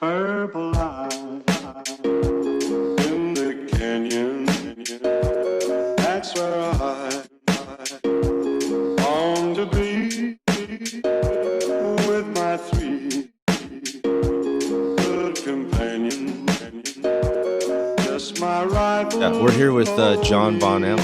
Purple eye in the canyon. That's where I long to be with my three good companions. Just my rifle. Yeah, we're here with Jon Bonnell.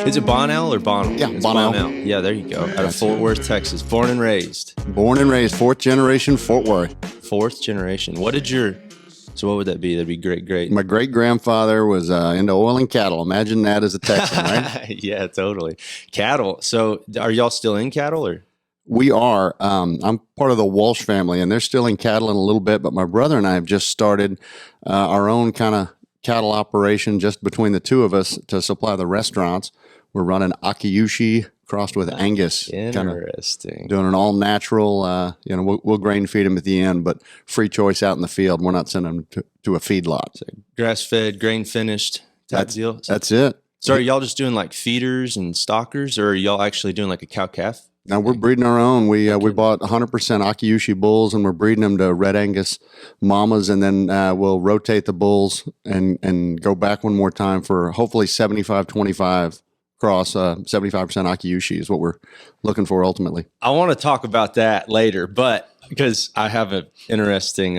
Is it Bonnell or Bonnell? Yeah, it's Bonnell. Yeah, there you go. Out of Fort Worth, Texas. Born and raised. Born and raised, fourth generation Fort Worth. Fourth generation. What would that be? That'd be great. My great-grandfather was into oil and cattle. Imagine that as a Texan, right? Yeah, totally. Cattle. So are y'all still in cattle or? We are. I'm part of the Walsh family, and they're still in cattle in a little bit, but my brother and I have just started our own kind of cattle operation just between the two of us to supply the restaurants. We're running Akiyushi crossed with Angus. Interesting. Doing an all-natural, we'll grain feed them at the end, but free choice out in the field. We're not sending them to a feedlot. So grass-fed, grain-finished type deal? That's it. So are y'all just doing like feeders and stockers, or are y'all actually doing like a cow-calf? Now we're breeding our own. We bought 100% Akiyushi bulls, and we're breeding them to Red Angus mamas, and then we'll rotate the bulls and go back one more time for hopefully 75-25 cross. 75% Akiyushi is what we're looking for ultimately. I want to talk about that later, but because I have an interesting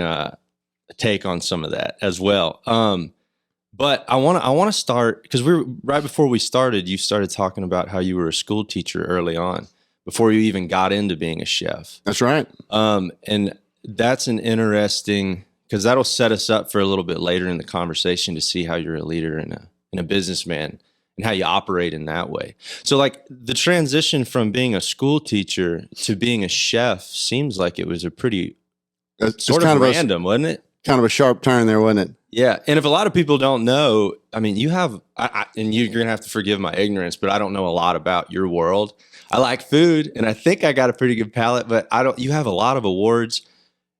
take on some of that as well. But I want to start because right before we started, you started talking about how you were a school teacher early on, before you even got into being a chef. That's right. And that's an interesting, because that'll set us up for a little bit later in the conversation to see how you're a leader and a businessman and how you operate in that way. So like the transition from being a school teacher to being a chef seems like it was a pretty sort of random, wasn't it? Kind of a sharp turn there, wasn't it? Yeah. And if a lot of people don't know, I mean, you have, and you're going to have to forgive my ignorance, but I don't know a lot about your world. I like food, and I think I got a pretty good palate, but you have a lot of awards.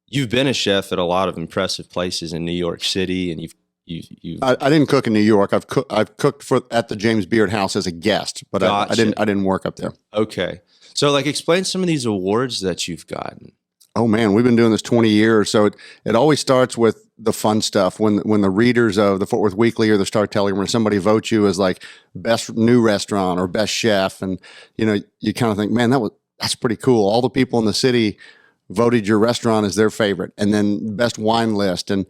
You've been a chef at a lot of impressive places in New York City, and I didn't cook in New York. I've cooked at the James Beard House as a guest, but Gotcha. I didn't work up there. Okay. So like explain some of these awards that you've gotten. Oh man, we've been doing this 20 years. So it always starts with the fun stuff. When the readers of the Fort Worth Weekly or the Star Telegram, when somebody votes you as like best new restaurant or best chef, and you kind of think, man, that's pretty cool. All the people in the city voted your restaurant as their favorite, and then best wine list, and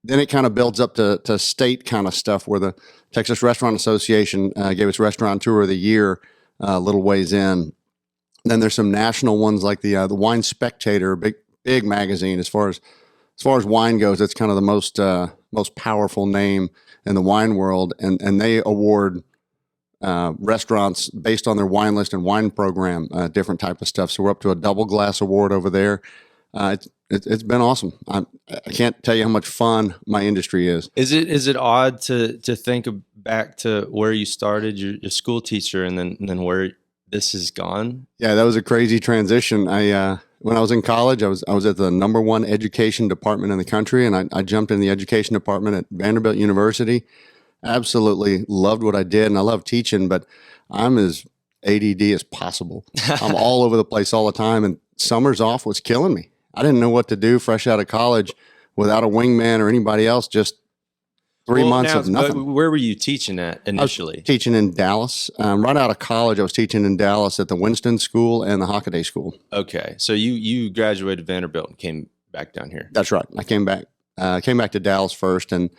then it kind of builds up to state kind of stuff where the Texas Restaurant Association gave us Restaurateur of the Year a little ways in. Then there's some national ones like the Wine Spectator, big magazine as far as wine goes. It's kind of the most powerful name in the wine world, and they award restaurants based on their wine list and wine program, different type of stuff. So we're up to a double glass award over there. It's been awesome. I can't tell you how much fun my industry is. Is it odd to think back to where you started, your school teacher, and then where this has gone? Yeah, that was a crazy transition. When I was in college, I was at the #1 education department in the country, and I jumped in the education department at Vanderbilt University. Absolutely loved what I did, and I love teaching, but I'm as ADD as possible. I'm all over the place all the time, and summers off was killing me. I didn't know what to do fresh out of college without a wingman or anybody else, just 3 months of nothing. Where were you teaching at initially? I was teaching in Dallas. Right out of college, I was teaching in Dallas at the Winston School and the Hockaday School. Okay. So you graduated Vanderbilt and came back down here. That's right. I came back to Dallas first, and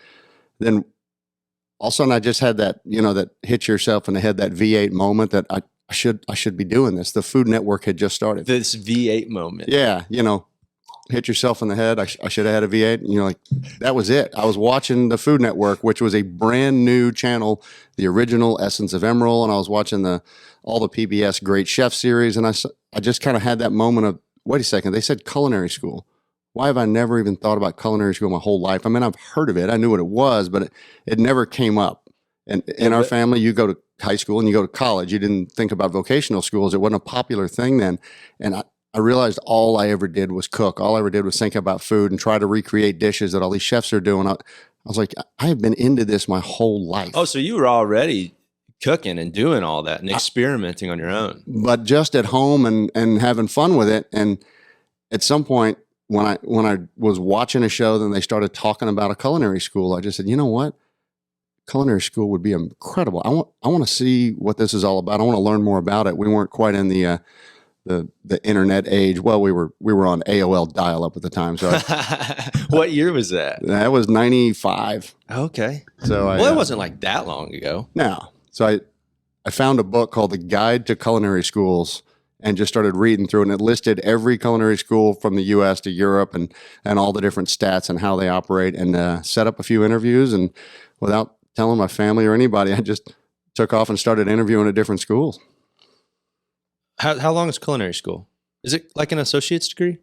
then all of a sudden I just had that, that hit yourself in the head, that V8 moment that I should be doing this. The Food Network had just started. This V8 moment. Yeah. Hit yourself in the head. I should have had a V8. And you're like, that was it. I was watching the Food Network, which was a brand new channel, the original Essence of Emerald. And I was watching all the PBS Great Chef series. And I just kind of had that moment of, wait a second, they said culinary school. Why have I never even thought about culinary school my whole life? I mean, I've heard of it. I knew what it was, but it never came up. And in our family, you go to high school and you go to college. You didn't think about vocational schools. It wasn't a popular thing then. And I realized all I ever did was cook. All I ever did was think about food and try to recreate dishes that all these chefs are doing. I was like, I have been into this my whole life. Oh, so you were already cooking and doing all that and experimenting on your own. But just at home and having fun with it. And at some point, when I was watching a show, then they started talking about a culinary school. I just said, you know what? Culinary school would be incredible. I want to see what this is all about. I want to learn more about it. We weren't quite in the internet age. Well, we were on AOL dial-up at the time. So What year was that? that was 95. Okay. So Well, it wasn't like that long ago. no. So I found a book called The Guide to Culinary Schools and just started reading through it. And it listed every culinary school from the U.S. to Europe and all the different stats and how they operate, and set up a few interviews. And without telling my family or anybody, I just took off and started interviewing at different schools. How long is culinary school? Is it like an associate's degree?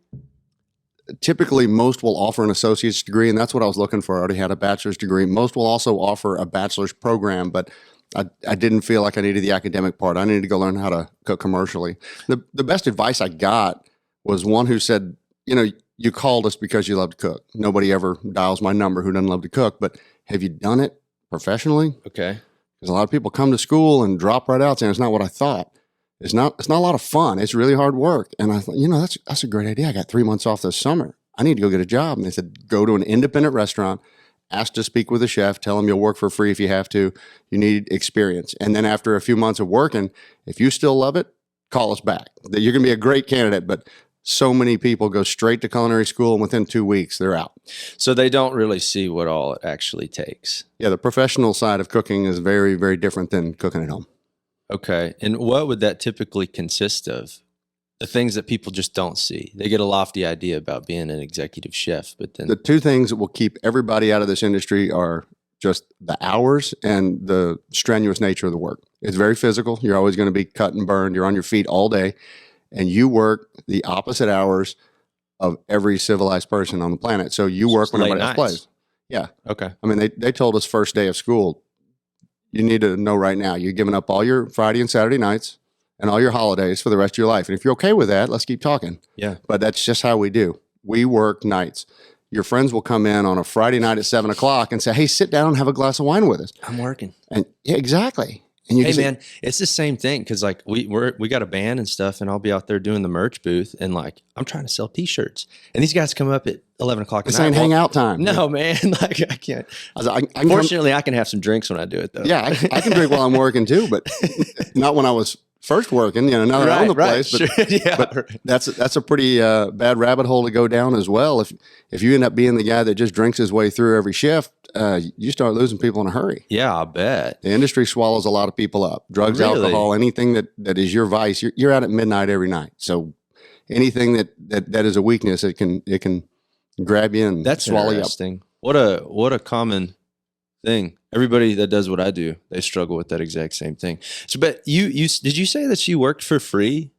Typically, most will offer an associate's degree, and that's what I was looking for. I already had a bachelor's degree. Most will also offer a bachelor's program, but I didn't feel like I needed the academic part. I needed to go learn how to cook commercially. The best advice I got was one who said, you called us because you love to cook. Nobody ever dials my number who doesn't love to cook, but have you done it professionally? Okay. Because a lot of people come to school and drop right out saying it's not what I thought. It's not a lot of fun. It's really hard work. And I thought, that's a great idea. I got 3 months off this summer. I need to go get a job. And they said, go to an independent restaurant, ask to speak with a chef, tell them you'll work for free if you have to. You need experience. And then after a few months of working, if you still love it, call us back. That you're going to be a great candidate. But so many people go straight to culinary school, and within 2 weeks, they're out. So they don't really see what all it actually takes. Yeah, the professional side of cooking is very, very different than cooking at home. Okay. And what would that typically consist of? The things that people just don't see. They get a lofty idea about being an executive chef, but then The two things that will keep everybody out of this industry are just the hours and the strenuous nature of the work. It's very physical. You're always going to be cut and burned. You're on your feet all day, and you work the opposite hours of every civilized person on the planet. So you work when late everybody else nights. plays. Yeah. Okay. I mean, they told us first day of school, you need to know right now, you're giving up all your Friday and Saturday nights and all your holidays for the rest of your life. And if you're okay with that, let's keep talking. Yeah. But that's just how we do. We work nights. Your friends will come in on a Friday night at 7 o'clock and say, hey, sit down and have a glass of wine with us. I'm working. And yeah, exactly. And you Hey can say, man, it's the same thing because like we got a band and stuff, and I'll be out there doing the merch booth, and like I'm trying to sell T-shirts, and these guys come up at 11 o'clock. this ain't hangout time. No man, like I can't. I was like, I can come- Fortunately, I can have some drinks when I do it though. yeah, I can drink while I'm working too, but not when I was first working, now that I own the place. But, Sure. Yeah, but that's a pretty bad rabbit hole to go down as well. If you end up being the guy that just drinks his way through every shift, you start losing people in a hurry. yeah, I bet. The industry swallows a lot of people up. Drugs, Really? alcohol, anything that is your vice, you're out at midnight every night. So anything that is a weakness, it can grab you and That's swallow you up. interesting. What a common thing. Everybody that does what I do, they struggle with that exact same thing. So, but you did you say that you worked for free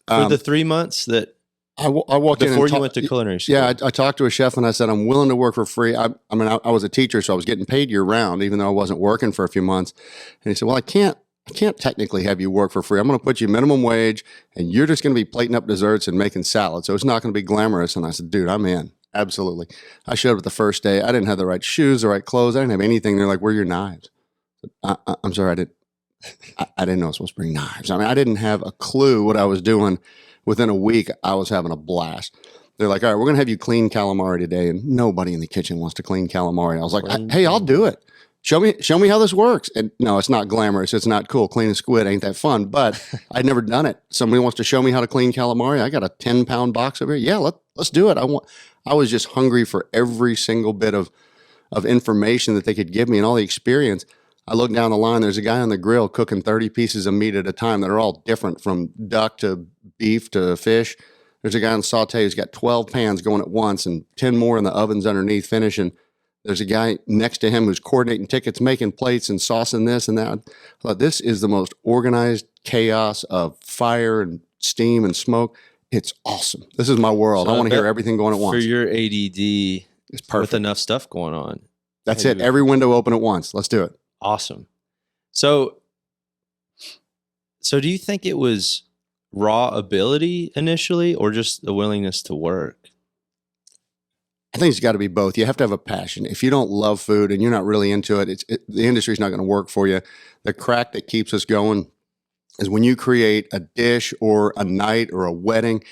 for the 3 months that I walked in before and you went to culinary school? Yeah, I talked to a chef and I said, I'm willing to work for free. I was a teacher, so I was getting paid year round, even though I wasn't working for a few months. And he said, well, I can't technically have you work for free. I'm going to put you minimum wage, and you're just going to be plating up desserts and making salad. So it's not going to be glamorous. And I said, dude, I'm in. Absolutely. I showed up the first day. I didn't have the right shoes, the right clothes. I didn't have anything. They're like, where are your knives? I'm sorry, I didn't know I was supposed to bring knives. I mean, I didn't have a clue what I was doing. Within a week, I was having a blast. They're like, all right, we're going to have you clean calamari today. And nobody in the kitchen wants to clean calamari. I was like, hey, I'll do it. Show me how this works. And no, it's not glamorous. It's not cool. Cleaning squid ain't that fun, but I'd never done it. Somebody wants to show me how to clean calamari. I got a 10-pound box over here. Yeah, let's do it. I was just hungry for every single bit of information that they could give me and all the experience. I look down the line, there's a guy on the grill cooking 30 pieces of meat at a time that are all different, from duck to beef to fish. There's a guy on saute who's got 12 pans going at once and 10 more in the ovens underneath finishing. There's a guy next to him who's coordinating tickets, making plates and saucing this and that. I thought, this is the most organized chaos of fire and steam and smoke. It's awesome. This is my world. So I want to that- hear everything going at for once. your ADD It's with perfect. enough stuff going on. That's it. Every window open at once. Let's do it. Awesome. So do you think it was raw ability initially, or just the willingness to work? I think it's got to be both. You have to have a passion. If you don't love food and you're not really into it, the industry's not going to work for you. The crack that keeps us going is when you create a dish or a night or a wedding,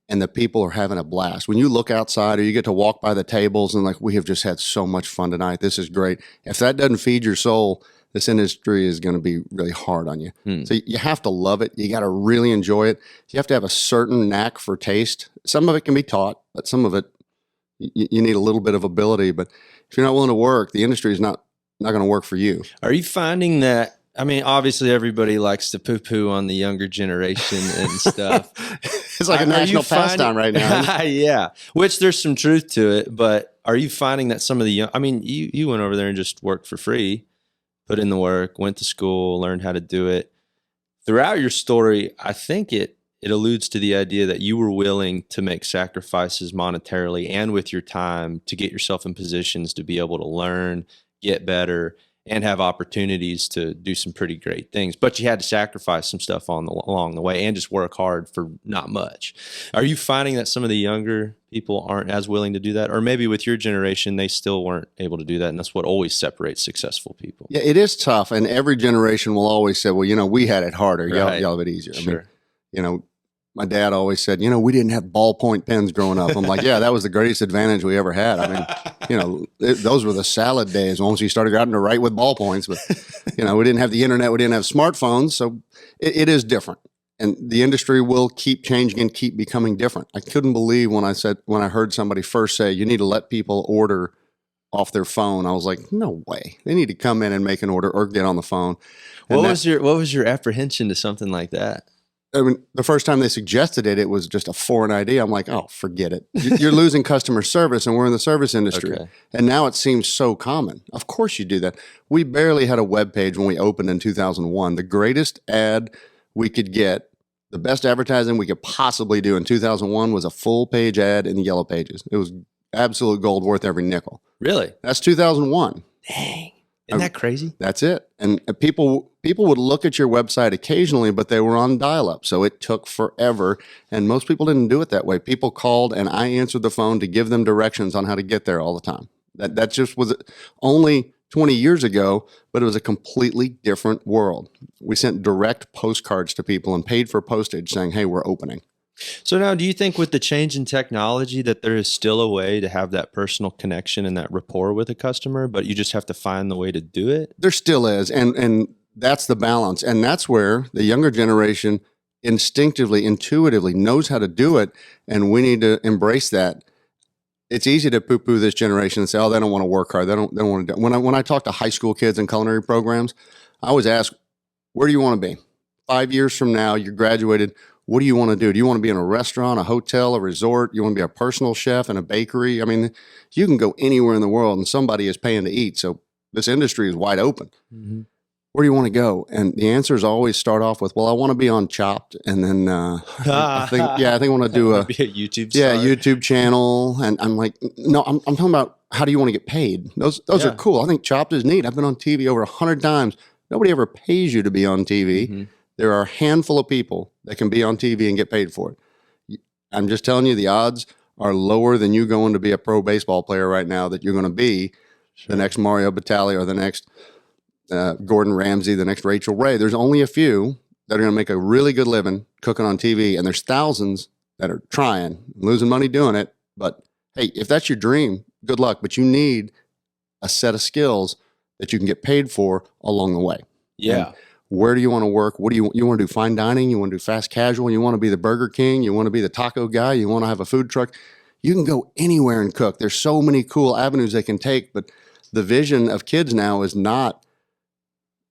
and the people are having a blast. When you look outside or you get to walk by the tables and like, we have just had so much fun tonight. This is great. If that doesn't feed your soul, this industry is going to be really hard on you. So you have to love it. You got to really enjoy it. You have to have a certain knack for taste. Some of it can be taught, but some of it, you need a little bit of ability. But if you're not willing to work, the industry is not going to work for you. Are you finding that? I mean, obviously everybody likes to poo-poo on the younger generation and stuff. It's like a national pastime right now. Yeah, which there's some truth to it. But are you finding that some of the young, I mean, you went over there and just worked for free, put in the work, went to school, learned how to do it. Throughout your story, I think it alludes to the idea that you were willing to make sacrifices monetarily and with your time to get yourself in positions to be able to learn, get better, and have opportunities to do some pretty great things. But you had to sacrifice some stuff along the way and just work hard for not much. Are you finding that some of the younger people aren't as willing to do that? Or maybe with your generation, they still weren't able to do that, and that's what always separates successful people? Yeah, it is tough. And every generation will always say, well, you know, we had it harder. Right. Y'all have it easier. Sure. I mean, you know, my dad always said, you know, we didn't have ballpoint pens growing up. I'm like, yeah, that was the greatest advantage we ever had. I mean, you know, those were the salad days once you started getting to write with ballpoints. But, you know, we didn't have the internet. We didn't have smartphones. So it is different. And the industry will keep changing and keep becoming different. I couldn't believe when I heard somebody first say, you need to let people order off their phone. I was like, no way. They need to come in and make an order or get on the phone. What was your apprehension to something like that? I mean, the first time they suggested it, it was just a foreign idea. I'm like, oh, forget it. You're losing customer service, and we're in the service industry. Okay. And now it seems so common. Of course you do that. We barely had a web page when we opened in 2001. The greatest ad we could get, the best advertising we could possibly do in 2001 was a full page ad in the Yellow Pages. It was absolute gold, worth every nickel. Really? That's 2001. Dang. Isn't that crazy? That's it. And people would look at your website occasionally, but they were on dial-up, so it took forever. And most people didn't do it that way. People called, and I answered the phone to give them directions on how to get there all the time. That just was only 20 years ago, but it was a completely different world. We sent direct postcards to people and paid for postage saying, hey, we're opening. So now, do you think with the change in technology that there is still a way to have that personal connection and that rapport with a customer, but you just have to find the way to do it? There still is, and that's the balance. And that's where the younger generation instinctively, intuitively knows how to do it, and we need to embrace that. It's easy to poo-poo this generation and say, oh, they don't want to work hard. They don't want to do it. When I talk to high school kids in culinary programs, I always ask, where do you want to be? 5 years from now, you're graduated. What do you want to do? Do you want to be in a restaurant, a hotel, a resort? You want to be a personal chef in a bakery? I mean, you can go anywhere in the world and somebody is paying to eat. So this industry is wide open. Mm-hmm. Where do you want to go? And the answers always start off with, well, I want to be on Chopped. And then I think I want to do a YouTube star. YouTube channel. And I'm like, no, I'm talking about how do you want to get paid? Those are cool. I think Chopped is neat. I've been on TV over 100 times. Nobody ever pays you to be on TV. Mm-hmm. There are a handful of people that can be on TV and get paid for it. I'm just telling you, the odds are lower than you going to be a pro baseball player right now that you're going to be the next Mario Batali or the next Gordon Ramsay, the next Rachel Ray. There's only a few that are going to make a really good living cooking on TV, and there's thousands that are trying, losing money doing it. But hey, if that's your dream, good luck. But you need a set of skills that you can get paid for along the way. Yeah. And where do you want to work? What do you want to do? Fine dining? You want to do fast casual? You want to be the Burger King? You want to be the taco guy? You want to have a food truck? You can go anywhere and cook. There's so many cool avenues they can take, but the vision of kids now is not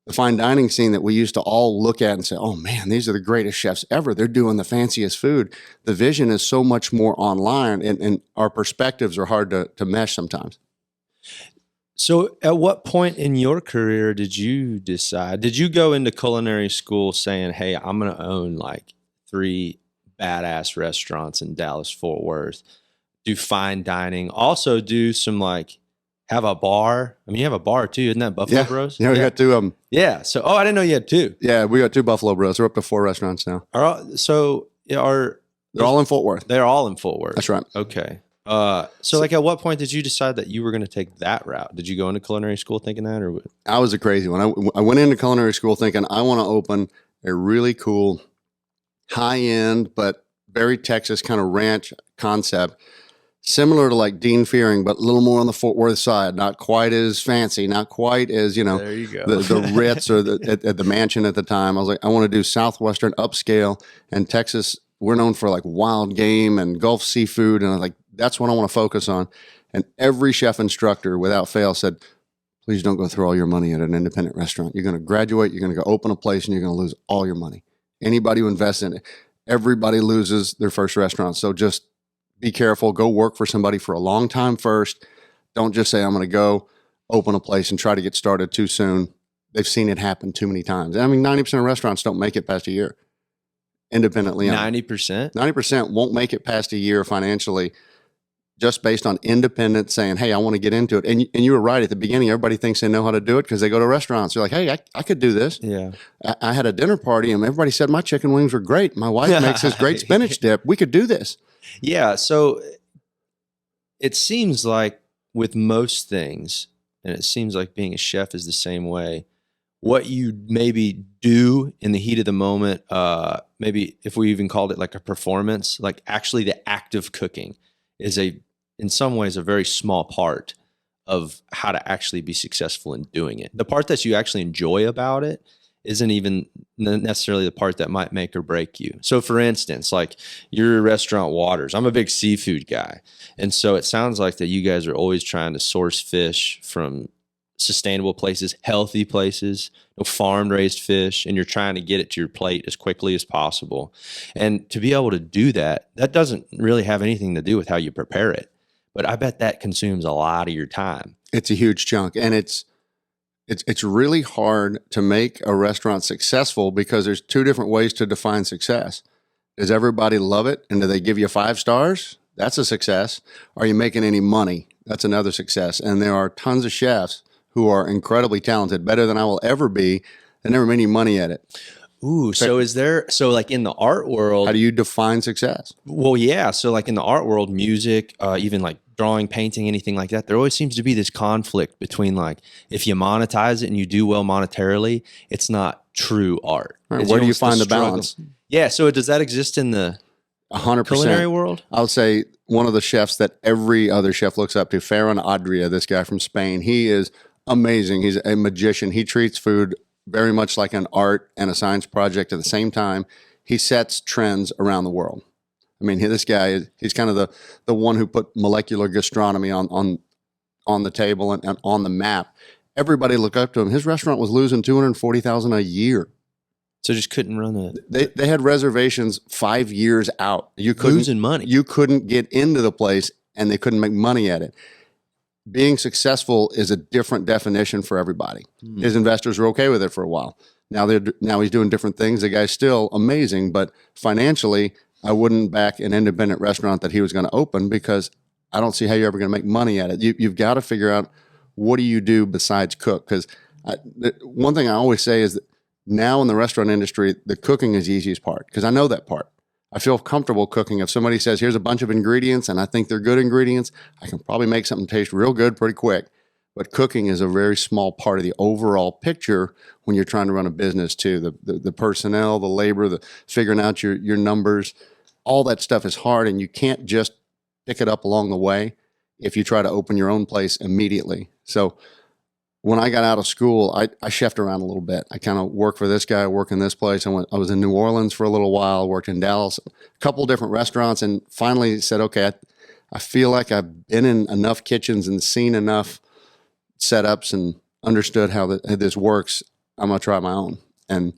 the fine dining scene that we used to all look at and say, oh man, these are the greatest chefs ever. They're doing the fanciest food. The vision is so much more online, and our perspectives are hard to mesh sometimes. So at what point in your career did you decide, did you go into culinary school saying, hey, I'm going to own like 3 badass restaurants in Dallas, Fort Worth, do fine dining, also do some like, have a bar? I mean, you have a bar too, isn't that Buffalo Bros? Yeah, we got 2 of them. Yeah. So, I didn't know you had 2. Yeah, we got 2 Buffalo Bros. We're up to 4 restaurants now. They're all in Fort Worth. They're all in Fort Worth. That's right. Okay. So like at what point did you decide that you were going to take that route? Did you go into culinary school thinking that, or what? I was a crazy one. I went into culinary school thinking I want to open a really cool, high-end, but very Texas kind of ranch concept, similar to like Dean Fearing, but a little more on the Fort Worth side. Not quite as fancy, not quite as, There you go. the Ritz or at the mansion at the time. I was like, I want to do Southwestern upscale, and Texas, we're known for like wild game and Gulf seafood. And I was like, that's what I want to focus on. And every chef instructor without fail said, please don't go throw all your money at an independent restaurant. You're going to graduate, you're going to go open a place, and you're going to lose all your money. Anybody who invests in it, everybody loses their first restaurant. So just be careful. Go work for somebody for a long time first. Don't just say, I'm going to go open a place and try to get started too soon. They've seen it happen too many times. I mean, 90% of restaurants don't make it past a year independently. 90%? 90% won't make it past a year financially, just based on independent saying, hey, I want to get into it. And you were right at the beginning. Everybody thinks they know how to do it because they go to restaurants. They're like, hey, I could do this. Yeah. I had a dinner party and everybody said my chicken wings were great. My wife makes this great spinach dip. We could do this. Yeah. So it seems like with most things, and it seems like being a chef is the same way, what you maybe do in the heat of the moment, maybe if we even called it like a performance, like actually the act of cooking is in some ways a very small part of how to actually be successful in doing it. The part that you actually enjoy about it isn't even necessarily the part that might make or break you. So for instance, like your restaurant Waters, I'm a big seafood guy. And so it sounds like that you guys are always trying to source fish from sustainable places, healthy places, farm raised fish, and you're trying to get it to your plate as quickly as possible. And to be able to do that, that doesn't really have anything to do with how you prepare it. But I bet that consumes a lot of your time. It's a huge chunk. And it's really hard to make a restaurant successful because there's two different ways to define success. Does everybody love it? And do they give you 5 stars? That's a success. Are you making any money? That's another success. And there are tons of chefs who are incredibly talented, better than I will ever be, and never made any money at it. Ooh, so like in the art world, how do you define success? Well, yeah. So like in the art world, music, even like drawing, painting, anything like that, there always seems to be this conflict between like, if you monetize it and you do well monetarily, it's not true art. Right, where do you find the balance? Yeah. So does that exist in the 100% culinary world? I would say one of the chefs that every other chef looks up to, Ferran Adria, this guy from Spain. He is amazing. He's a magician. He treats food very much like an art and a science project at the same time. He sets trends around the world. I mean, this guy, he's kind of the one who put molecular gastronomy on the table and on the map. Everybody looked up to him. His restaurant was losing $240,000 a year. So just couldn't run it. They had reservations 5 years out. You couldn't losing money. You couldn't get into the place, and they couldn't make money at it. Being successful is a different definition for everybody. His investors were okay with it for a while. Now he's doing different things. The guy's still amazing, but financially, I wouldn't back an independent restaurant that he was going to open because I don't see how you're ever going to make money at it. You've got to figure out, what do you do besides cook? Because one thing I always say is that now in the restaurant industry, the cooking is the easiest part because I know that part. I feel comfortable cooking. If somebody says, here's a bunch of ingredients and I think they're good ingredients, I can probably make something taste real good pretty quick. But cooking is a very small part of the overall picture when you're trying to run a business too. The personnel, the labor, the figuring out your numbers, all that stuff is hard, and you can't just pick it up along the way if you try to open your own place immediately. So when I got out of school, I chefed around a little bit. I kind of worked for this guy, work in this place. I was in New Orleans for a little while, worked in Dallas, a couple different restaurants, and finally said, okay, I feel like I've been in enough kitchens and seen enough setups and understood how this works. I'm going to try my own. And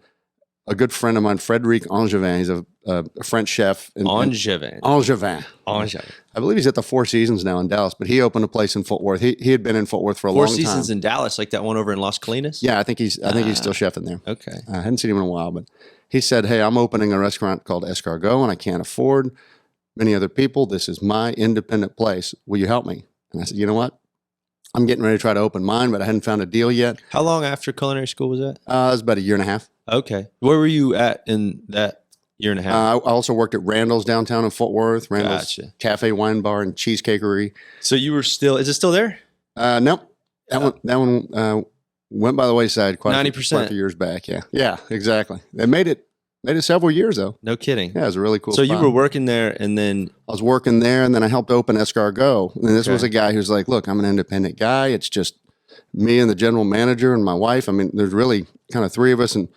a good friend of mine, Frédéric Angevin, he's a French chef. Angevin. I believe he's at the Four Seasons now in Dallas, but he opened a place in Fort Worth. He had been in Fort Worth for a long time. Four Seasons in Dallas, like that one over in Las Colinas? Yeah, I think he's still chefing there. Okay. I hadn't seen him in a while, but he said, hey, I'm opening a restaurant called Escargot, and I can't afford many other people. This is my independent place. Will you help me? And I said, you know what? I'm getting ready to try to open mine, but I hadn't found a deal yet. How long after culinary school was that? It was about a year and a half. Okay. Where were you at in that year and a half? I also worked at Randall's downtown in Fort Worth, Randall's Gotcha. Cafe, Wine Bar, and Cheesecakery. So you were still, is it still there? Nope. That one went by the wayside quite 90%. a few years back. Yeah. Yeah, exactly. They made it Made it several years though. No kidding. Yeah, it was a really cool So spot. you were working there, and then I was working there, and then I helped open Escargot. And this was Okay. a guy who's like, look, I'm an independent guy. It's just me and the general manager and my wife. I mean, there's really kind of three of us, and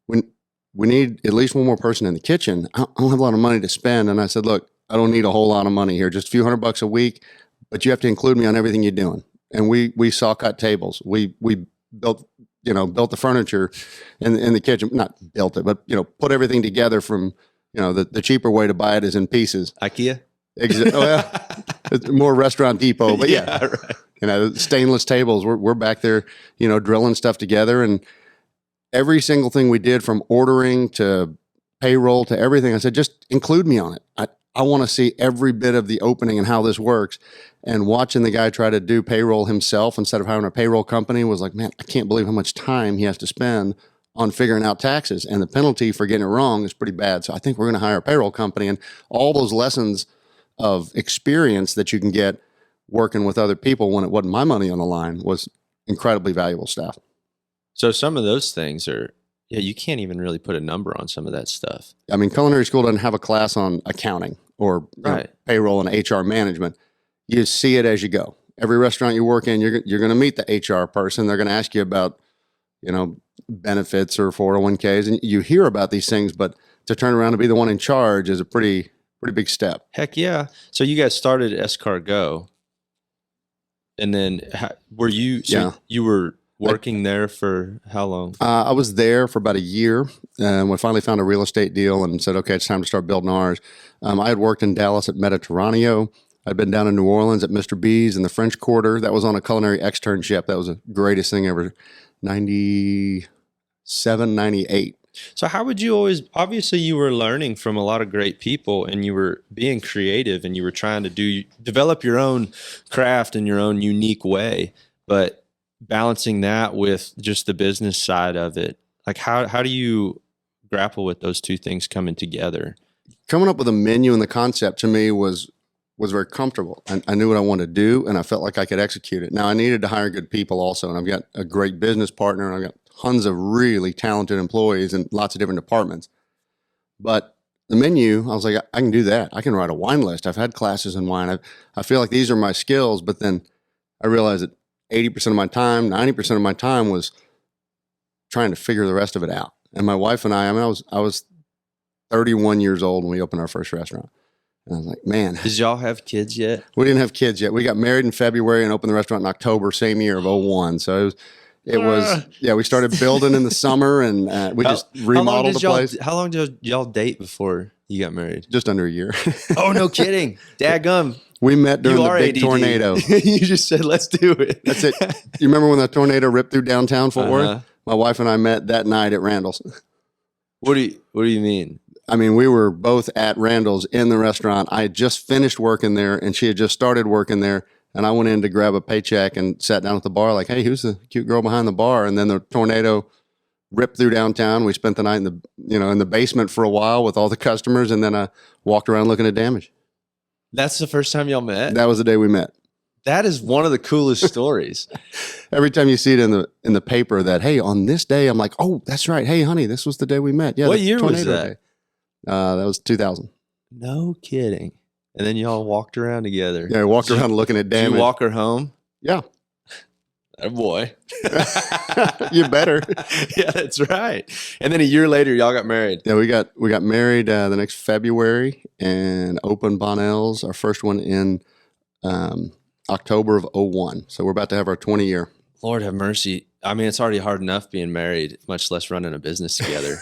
we need at least one more person in the kitchen. I don't have a lot of money to spend. And I said, look, I don't need a whole lot of money here, just a few $100 a week, but you have to include me on everything you're doing. And we saw cut tables. We built the furniture in the kitchen, not built it, but, put everything together from, the cheaper way to buy it is in pieces. IKEA. It's more Restaurant Depot, but yeah, right. Stainless tables. We're back there, drilling stuff together, and every single thing we did from ordering to payroll to everything, I said, just include me on it. I want to see every bit of the opening and how this works. And watching the guy try to do payroll himself instead of hiring a payroll company was like, man, I can't believe how much time he has to spend on figuring out taxes. And the penalty for getting it wrong is pretty bad. So I think we're going to hire a payroll company. And all those lessons of experience that you can get working with other people when it wasn't my money on the line was incredibly valuable stuff. So some of those things are, you can't even really put a number on some of that stuff. I mean, culinary school doesn't have a class on accounting or Right. payroll and HR management. You see it as you go. Every restaurant you work in, you're going to meet the HR person. They're going to ask you about, benefits or 401ks, and you hear about these things, but to turn around and be the one in charge is a pretty big step. Heck yeah. So you guys started Escargot, and then were you? So Yeah. you were working there for how long? I was there for about a year, and we finally found a real estate deal and said, okay, it's time to start building ours. I had worked in Dallas at Mediterraneo. I'd been down in New Orleans at Mr. B's in the French Quarter. That was on a culinary externship. That was the greatest thing ever. 97, 98. So how would you always, obviously you were learning from a lot of great people, and you were being creative, and you were trying to develop your own craft in your own unique way, but balancing that with just the business side of it. Like how do you grapple with those two things coming together? Coming up with a menu and the concept to me was very comfortable. I knew what I wanted to do, and I felt like I could execute it. Now, I needed to hire good people also, and I've got a great business partner, and I've got tons of really talented employees in lots of different departments. But the menu, I was like, I can do that. I can write a wine list. I've had classes in wine. I feel like these are my skills, but then I realized that 80% of my time, 90% of my time was trying to figure the rest of it out. And my wife and I was 31 years old when we opened our first restaurant. And I was like, man. Did y'all have kids yet? We didn't have kids yet. We got married in February and opened the restaurant in October, same year of 01. So it was we started building in the summer, and we just remodeled the place. How long did y'all date before you got married? Just under a year. Oh, no kidding. Dadgum. We met during the big ADD. tornado. You just said, let's do it. That's it. You remember when the tornado ripped through downtown Fort Uh-huh. Worth? My wife and I met that night at Randall's. What do you mean? I mean, we were both at Randall's in the restaurant. I had just finished working there, and she had just started working there. And I went in to grab a paycheck and sat down at the bar like, hey, who's the cute girl behind the bar? And then the tornado ripped through downtown. We spent the night in the basement for a while with all the customers, and then I walked around looking at damage. That's the first time y'all met? That was the day we met. That is one of the coolest stories. Every time you see it in the paper that, hey, on this day, I'm like, oh, that's right. Hey, honey, this was the day we met. Yeah. What the year was tornado that? day. That was 2000. No kidding. And then y'all walked around together. Yeah, I walked around looking at Did damage. you walk her home? Yeah. Oh boy. You better. Yeah, that's right. And then a year later, y'all got married. Yeah, we got married the next February and opened Bonnell's, our first one in October of 01. So we're about to have our 20-year. Lord have mercy. I mean, it's already hard enough being married, much less running a business together.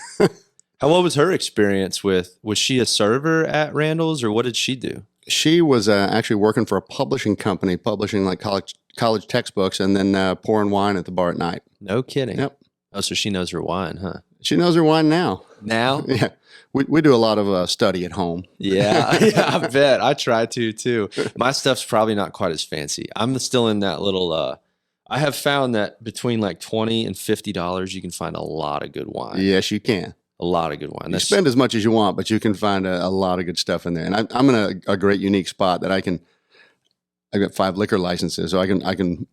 What was her experience was she a server at Randall's, or what did she do? She was actually working for a publishing company, publishing like college textbooks, and then pouring wine at the bar at night. No kidding. Yep. Oh, so she knows her wine, huh? She knows her wine now. Now? Yeah. We do a lot of study at home. Yeah, yeah, I bet. I try to too. My stuff's probably not quite as fancy. I'm still in that little, I have found that between like $20 and $50, you can find a lot of good wine. Yes, you can. A lot of good wine. You spend as much as you want, but you can find a lot of good stuff in there. And I'm in a great, unique spot that I've got 5 liquor licenses, so I can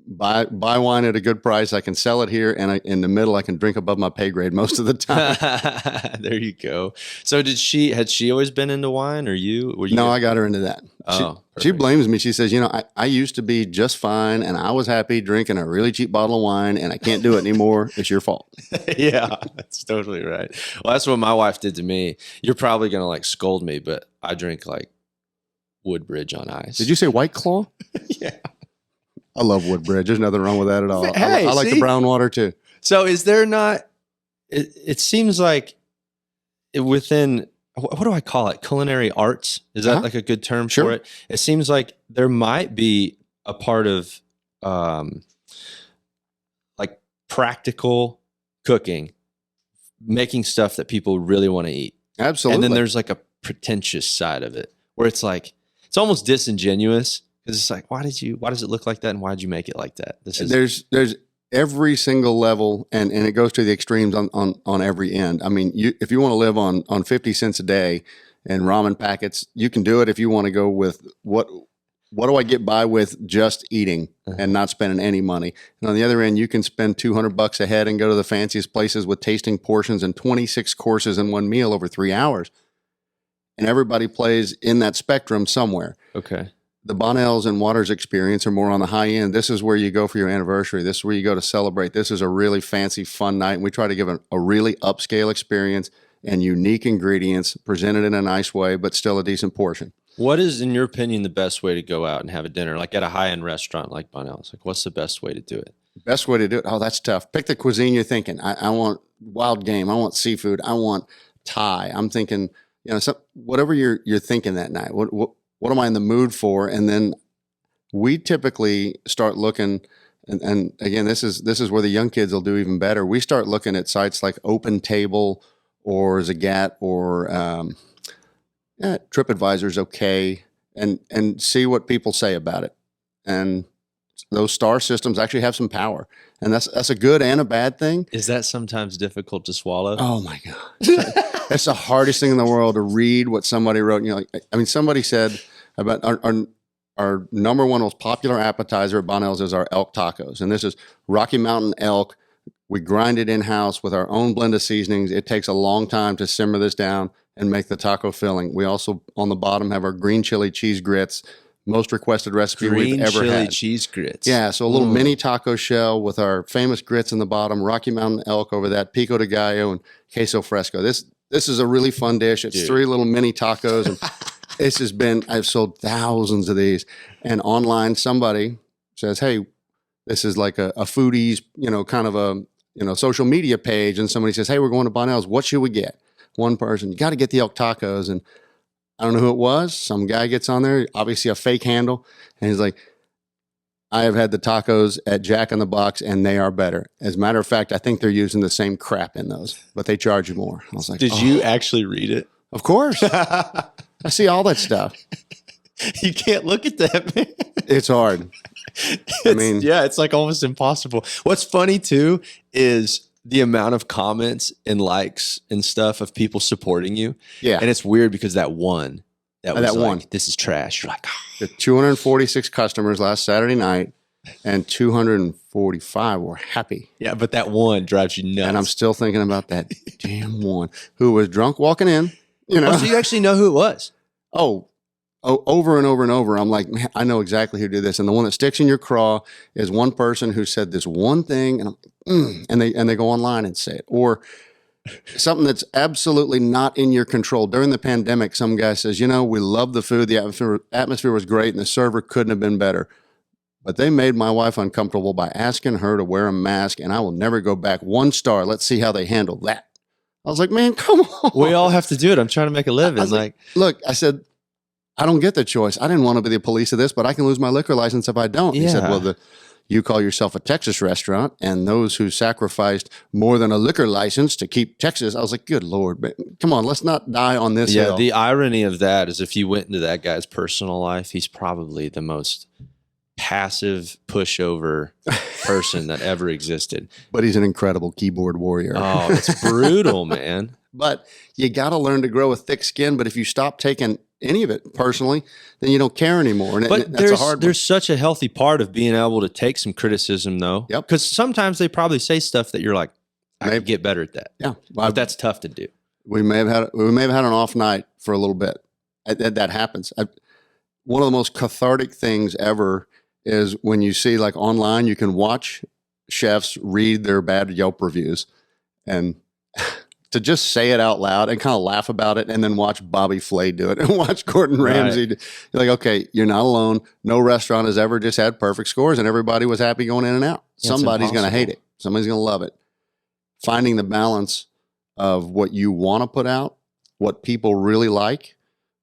buy wine at a good price. I can sell it here, and in the middle, I can drink above my pay grade most of the time. There you go. So had she always been into wine, or were you? No, I got her into that. Oh, she blames me. She says, I used to be just fine, and I was happy drinking a really cheap bottle of wine, and I can't do it anymore. It's your fault. Yeah, that's totally right. Well, that's what my wife did to me. You're probably going to like scold me, but I drink like Woodbridge on ice. Did you say White Claw? Yeah. I love Woodbridge. There's nothing wrong with that at all. Hey, I like the brown water too. So is there not, it seems like within, what do I call it? Culinary arts? Is that like a good term for it? It seems like there might be a part of like practical cooking, making stuff that people really want to eat. Absolutely. And then there's like a pretentious side of it where it's like, it's almost disingenuous. Because it's like, why does it look like that, and why did you make it like that? There's every single level, and it goes to the extremes on every end. I mean, if you want to live on 50 cents a day and ramen packets, you can do it. If you want to go with what do I get by with just eating and not spending any money? And on the other end, you can spend $200 a head and go to the fanciest places with tasting portions and 26 courses in one meal over 3 hours. And everybody plays in that spectrum somewhere. Okay. The Bonnells and Waters experience are more on the high end. This is where you go for your anniversary. This is where you go to celebrate. This is a really fancy, fun night. And we try to give a really upscale experience and unique ingredients presented in a nice way, but still a decent portion. What is, in your opinion, the best way to go out and have a dinner, like at a high-end restaurant like Bonnell's? Like, what's the best way to do it? Best way to do it? Oh, that's tough. Pick the cuisine you're thinking. I want wild game. I want seafood. I want Thai. I'm thinking, whatever you're thinking that night. What am I in the mood for? And then we typically start looking, and again, this is where the young kids will do even better. We start looking at sites like Open Table or Zagat or TripAdvisor's okay, and see what people say about it. And those star systems actually have some power, and that's a good and a bad thing. Is that sometimes difficult to swallow? Oh my God. That's the hardest thing in the world, to read what somebody wrote. And somebody said about our number one most popular appetizer at Bonnell's is our elk tacos. And this is Rocky Mountain elk. We grind it in-house with our own blend of seasonings. It takes a long time to simmer this down and make the taco filling. We also, on the bottom, have our green chili cheese grits, most requested recipe we've ever green chili had. Cheese grits. Yeah, so a little mini taco shell with our famous grits in the bottom, Rocky Mountain elk over that, pico de gallo, and queso fresco. This is a really fun dish. It's 3 little mini tacos, and this has been, I've sold thousands of these. And online, somebody says, hey, this is like a foodie's, kind of a, social media page. And somebody says, hey, we're going to Bonnell's. What should we get? One person, you got to get the elk tacos. And I don't know who it was. Some guy gets on there, obviously a fake handle. And he's like, I have had the tacos at Jack in the Box, and they are better. As a matter of fact, I think they're using the same crap in those, but they charge you more. I was like, did you actually read it? Of course. I see all that stuff. You can't look at that, man. It's hard. It's like almost impossible. What's funny too is the amount of comments and likes and stuff of people supporting you. Yeah. And it's weird because that one, this is trash. You're like, the 246 customers last Saturday night, and 245 were happy. Yeah, but that one drives you nuts. And I'm still thinking about that damn one who was drunk walking in. Oh, so you actually know who it was? Oh, over and over and over. I'm like, man, I know exactly who did this. And the one that sticks in your craw is one person who said this one thing, and and they go online and say it, or something that's absolutely not in your control. During the pandemic, some guy says, we love the food. The atmosphere was great, and the server couldn't have been better. But they made my wife uncomfortable by asking her to wear a mask, and I will never go back. 1 star. Let's see how they handle that. I was like, man, come on. We all have to do it. I'm trying to make a living. Look, I said, I don't get the choice. I didn't want to be the police of this, but I can lose my liquor license if I don't. Yeah. He said, well, you call yourself a Texas restaurant, and those who sacrificed more than a liquor license to keep Texas. I was like, good Lord, man, come on, let's not die on this hill. The irony of that is if you went into that guy's personal life, he's probably the most passive pushover person that ever existed. But he's an incredible keyboard warrior. Oh, it's brutal, man. But you got to learn to grow a thick skin. But if you stop taking any of it personally, then you don't care anymore. And But that's a hard one. there's such a healthy part of being able to take some criticism, though. Yep. Because sometimes they probably say stuff that you're like, I could get better at that. Yeah. But that's tough to do. We may have had an off night for a little bit. That happens. One of the most cathartic things ever is when you see, like, online, you can watch chefs read their bad Yelp reviews, and to just say it out loud and kind of laugh about it, and then watch Bobby Flay do it and watch Gordon Ramsay. You're like, okay, you're not alone. No restaurant has ever just had perfect scores and everybody was happy going in and out. Somebody's going to hate it. Somebody's going to love it. Finding the balance of what you want to put out, what people really like,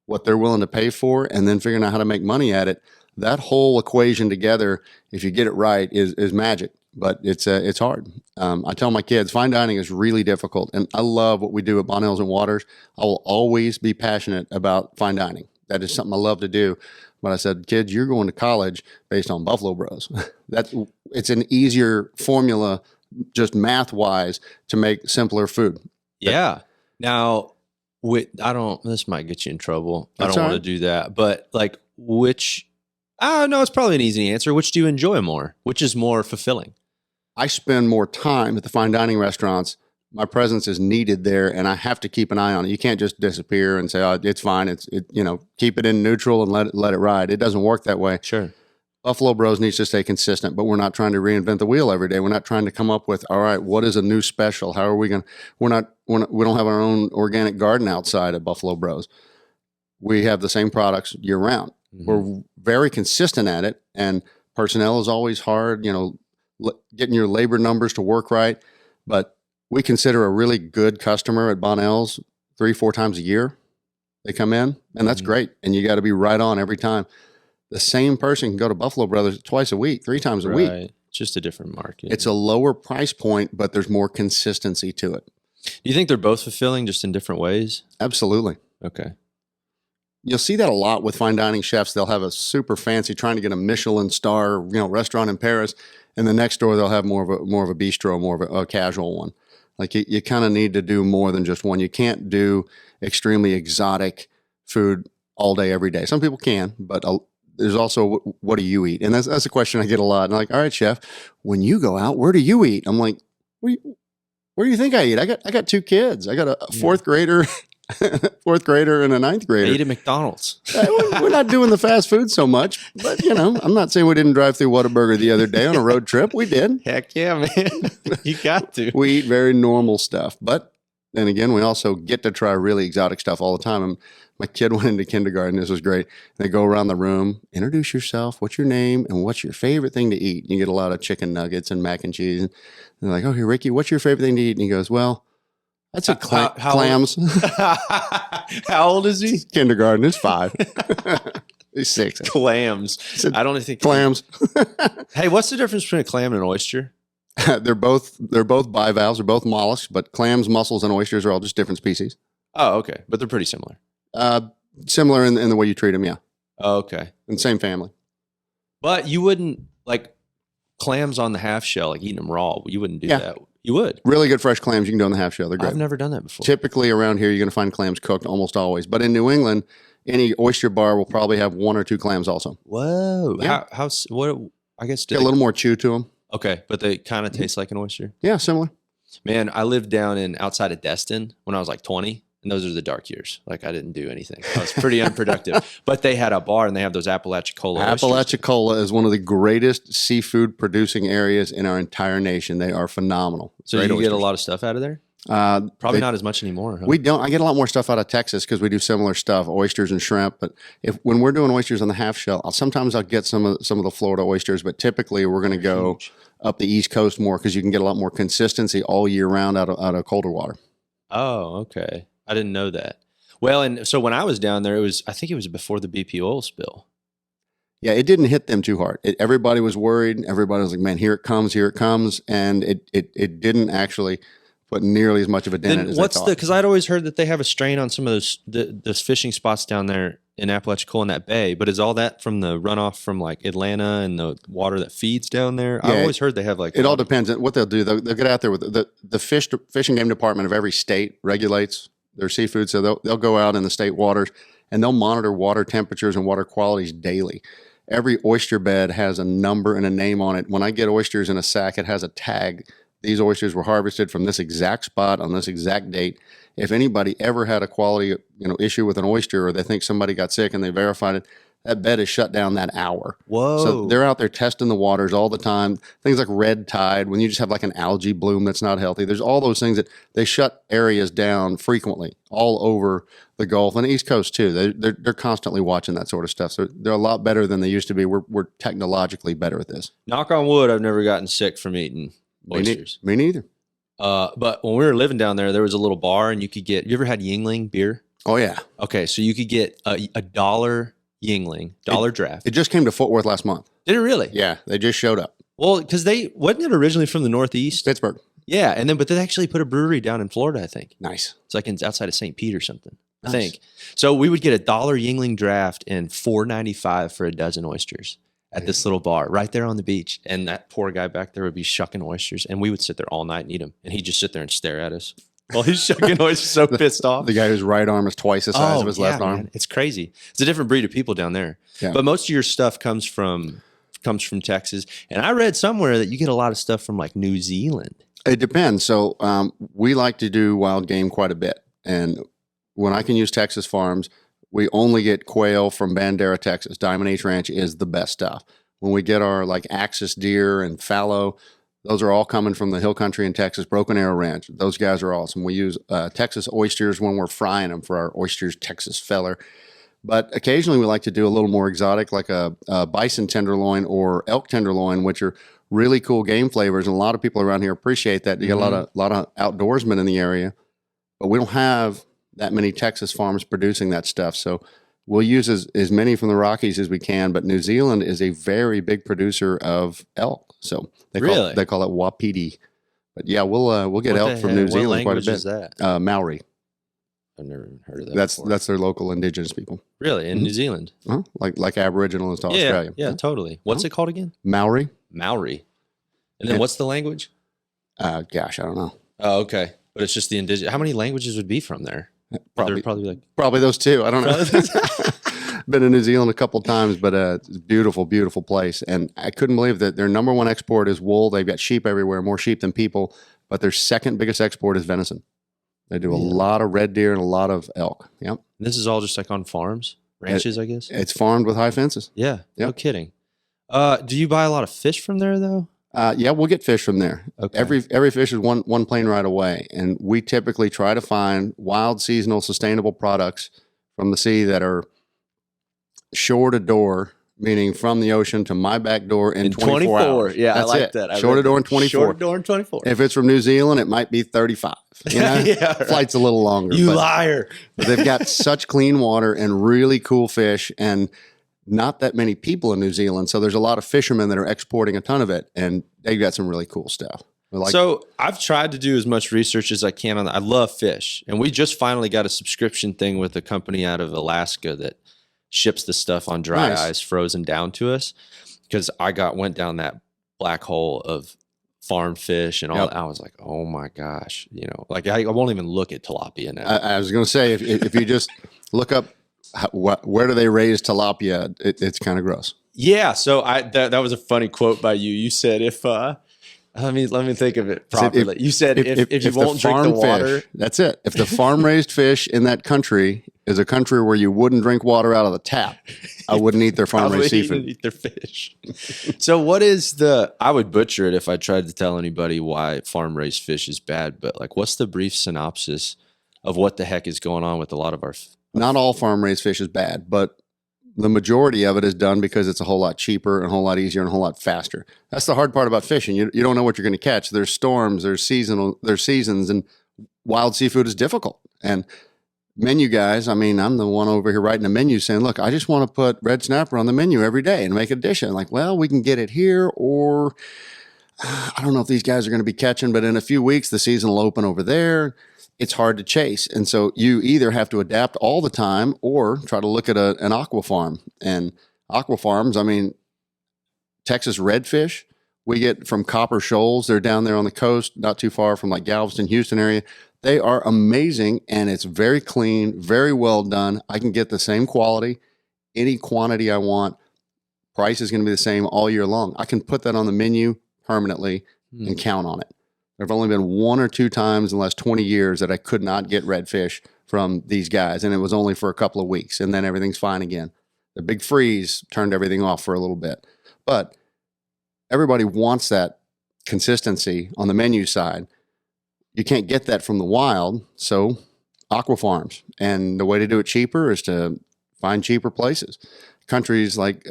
what they're willing to pay for, and then figuring out how to make money at it. That whole equation together, if you get it right, is magic. But it's hard. I tell my kids, fine dining is really difficult, and I love what we do at Bonnell's and Waters. I will always be passionate about fine dining. That is something I love to do. But I said, kids, you're going to college based on Buffalo Bros. It's an easier formula, just math wise, to make simpler food. Yeah. Now, this might get you in trouble. That's I don't want right. to do that. But like, no, it's probably an easy answer. Which do you enjoy more? Which is more fulfilling? I spend more time at the fine dining restaurants. My presence is needed there, and I have to keep an eye on it. You can't just disappear and say, "Oh, it's fine." Keep it in neutral and let it ride. It doesn't work that way. Sure. Buffalo Bros needs to stay consistent, but we're not trying to reinvent the wheel every day. We're not trying to come up with, all right, what is a new special? How are we going to? We don't have our own organic garden outside of Buffalo Bros. We have the same products year round. Mm-hmm. We're very consistent at it, and personnel is always hard. Getting your labor numbers to work right, but we consider a really good customer at Bonnell's 3-4 times a year. They come in, and that's great. And you got to be right on every time. The same person can go to Buffalo Brothers twice a week, 3 times a week. Just a different market. It's a lower price point, but there's more consistency to it. Do you think they're both fulfilling, just in different ways? Absolutely. Okay. You'll see that a lot with fine dining chefs. They'll have a super fancy, trying to get a Michelin star, restaurant in Paris, and the next door they'll have more of a bistro, more of a casual one. Like you kind of need to do more than just one. You can't do extremely exotic food all day, every day. Some people can, but there's also what do you eat? And that's a question I get a lot. And I'm like, all right, chef, when you go out, where do you eat? I'm like, where do you think I eat? I got 2 kids. I got a fourth grader. 4th grader and a 9th grader. I eat at McDonald's. We're not doing the fast food so much, but I'm not saying we didn't drive through Whataburger the other day on a road trip. We did. Heck yeah, man. You got to. We eat very normal stuff, but then again, we also get to try really exotic stuff all the time. And my kid went into kindergarten. This was great. They go around the room, introduce yourself, what's your name, and what's your favorite thing to eat? And you get a lot of chicken nuggets and mac and cheese. And they're like, okay, Ricky, what's your favorite thing to eat? And he goes, well, that's clams. How old is he? Kindergarten. It's 5. He's 6. Clams. I don't think clams. Hey, what's the difference between a clam and an oyster? They're both bivalves. They're both mollusks, but clams, mussels, and oysters are all just different species. Oh, okay, but they're pretty similar. Similar in the way you treat them, yeah. Oh, okay. And same family. But you wouldn't like clams on the half shell, like eating them raw. You wouldn't do that. You would. Really good fresh clams you can do on the half shell. They're great. I've never done that before. Typically around here, you're going to find clams cooked almost always. But in New England, any oyster bar will probably have 1 or 2 clams also. Whoa. Yeah. What? I guess. Get a little more chew to them. Okay, but they kind of taste like an oyster. Yeah, similar. Man, I lived down outside of Destin when I was like 20. And those are the dark years. Like I didn't do anything. I was pretty unproductive. But they had a bar and they have those Apalachicola oysters. Apalachicola is one of the greatest seafood producing areas in our entire nation. They are phenomenal. So Great you oysters. get a lot of stuff out of there? Probably not as much anymore. Huh? We don't. I get a lot more stuff out of Texas because we do similar stuff, oysters and shrimp. But when we're doing oysters on the half shell, sometimes I'll get some of the Florida oysters. But typically we're going to go up the East Coast more because you can get a lot more consistency all year round out of colder water. Oh, okay. I didn't know that. Well, and so when I was down there, I think it was before the BP oil spill. Yeah, it didn't hit them too hard. Everybody was worried. Everybody was like, man, here it comes. And it didn't actually put nearly as much of a dent in it as what's they thought. because I'd always heard that they have a strain on some of those fishing spots down there in Apalachicola in that bay, but is all that from the runoff from like Atlanta and the water that feeds down there? Yeah, I always heard they have like it all depends on what they'll do. They'll get out there with the fish and game department of every state regulates their seafood, so they'll go out in the state waters and they'll monitor water temperatures and water qualities daily. Every oyster bed has a number and a name on it. When I get oysters in a sack, it has a tag. These oysters were harvested from this exact spot on this exact date. If anybody ever had a quality, issue with an oyster, or they think somebody got sick and they verified it, that bed is shut down that hour. Whoa. So they're out there testing the waters all the time. Things like red tide, when you just have like an algae bloom that's not healthy. There's all those things that they shut areas down frequently all over the Gulf and the East Coast too. They're constantly watching that sort of stuff. So they're a lot better than they used to be. We're technologically better at this. Knock on wood, I've never gotten sick from eating oysters. Me neither. But when we were living down there was a little bar and you ever had Yingling beer? Oh yeah. Okay. So you could get a $1 Yingling, draft. It just came to Fort Worth last month. Did it really? Yeah. They just showed up. Well, because wasn't it originally from the Northeast? Pittsburgh. Yeah. But they actually put a brewery down in Florida, I think. Nice. It's like outside of St. Pete or something, Nice. I think. So we would get a $1 Yingling draft and $4.95 for a dozen oysters at this little bar right there on the beach. And that poor guy back there would be shucking oysters and we would sit there all night and eat them. And he'd just sit there and stare at us while he's shucking oysters, so pissed off. The guy whose right arm is twice the size of his left arm. Man. It's crazy. It's a different breed of people down there. Yeah. But most of your stuff comes from Texas. And I read somewhere that you get a lot of stuff from like New Zealand. It depends. So we like to do wild game quite a bit. And when I can use Texas farms, we only get quail from Bandera, Texas. Diamond H Ranch is the best stuff. When we get our like axis deer and fallow, those are all coming from the hill country in Texas, Broken Arrow Ranch. Those guys are awesome. We use Texas oysters when we're frying them for our Oysters Texas Feller. But occasionally we like to do a little more exotic, like a bison tenderloin or elk tenderloin, which are really cool game flavors. And a lot of people around here appreciate that. You got a lot of outdoorsmen in the area, but we don't have that many Texas farms producing that stuff. So we'll use as many from the Rockies as we can, but New Zealand is a very big producer of elk. So they call it wapiti. But yeah, we'll get elk from New Zealand quite a bit. What language is that? Maori. I've never even heard of that. That's their local indigenous people. Really? In New Zealand? Like Aboriginal to Australia. Yeah, totally. What's it called again? Maori. Maori. And then what's the language? Gosh, I don't know. Oh, okay. But it's just the indigenous. How many languages would be from there? Probably those two. I don't know. Been in New Zealand a couple of times, but it's a beautiful, beautiful place. And I couldn't believe that their number one export is wool. They've got sheep everywhere, more sheep than people. But their second biggest export is venison. They do a lot of red deer and a lot of elk. Yep. This is all just like on farms, ranches, I guess. It's farmed with high fences. Yeah. Yep. No kidding. Do you buy a lot of fish from there though? Yeah, we'll get fish from there. Okay. Every fish is one plane ride away, and we typically try to find wild, seasonal, sustainable products from the sea that are shore to door, meaning from the ocean to my back door in 24 hours. Yeah, That's I like it. that. Shore to door in 24. Shore to door in 24. If it's from New Zealand, it might be 35. You know? Yeah, right. Flight's a little longer. You liar. But they've got such clean water and really cool fish, and not that many people in New Zealand. So there's a lot of fishermen that are exporting a ton of it, and they've got some really cool stuff. So I've tried to do as much research as I can on that. I love fish. And we just finally got a subscription thing with a company out of Alaska that ships the stuff on dry ice frozen down to us. Because I went down that black hole of farm fish and all that. I was like, oh my gosh, like I won't even look at tilapia now. I was going to say, if you just look up where do they raise tilapia, it's kind of gross. Yeah. So that was a funny quote by you. You said let me think of it properly. You said if you won't drink the water. That's it. If the farm raised fish in that country is a country where you wouldn't drink water out of the tap, I wouldn't eat their farm raised seafood. Eat their fish. So what is I would butcher it if I tried to tell anybody why farm raised fish is bad, but like what's the brief synopsis of what the heck is going on with a lot of our Not all farm raised fish is bad, but the majority of it is done because it's a whole lot cheaper and a whole lot easier and a whole lot faster. That's the hard part about fishing. You don't know what you're going to catch. There's storms, there's seasons, and wild seafood is difficult. And menu guys, I mean, I'm the one over here writing a menu saying, look, I just want to put red snapper on the menu every day and make a dish. And I'm like, well, we can get it here, or I don't know if these guys are going to be catching, but in a few weeks, the season will open over there. It's hard to chase. And so you either have to adapt all the time or try to look at an aqua farm. And aqua farms, I mean, Texas redfish, we get from Copper Shoals. They're down there on the coast, not too far from like Galveston, Houston area. They are amazing, and it's very clean, very well done. I can get the same quality, any quantity I want. Price is going to be the same all year long. I can put that on the menu permanently and count on it. There have only been 1 or 2 times in the last 20 years that I could not get redfish from these guys, and it was only for a couple of weeks, and then everything's fine again. The big freeze turned everything off for a little bit. But everybody wants that consistency on the menu side. You can't get that from the wild, so aqua farms. And the way to do it cheaper is to find cheaper places. Countries like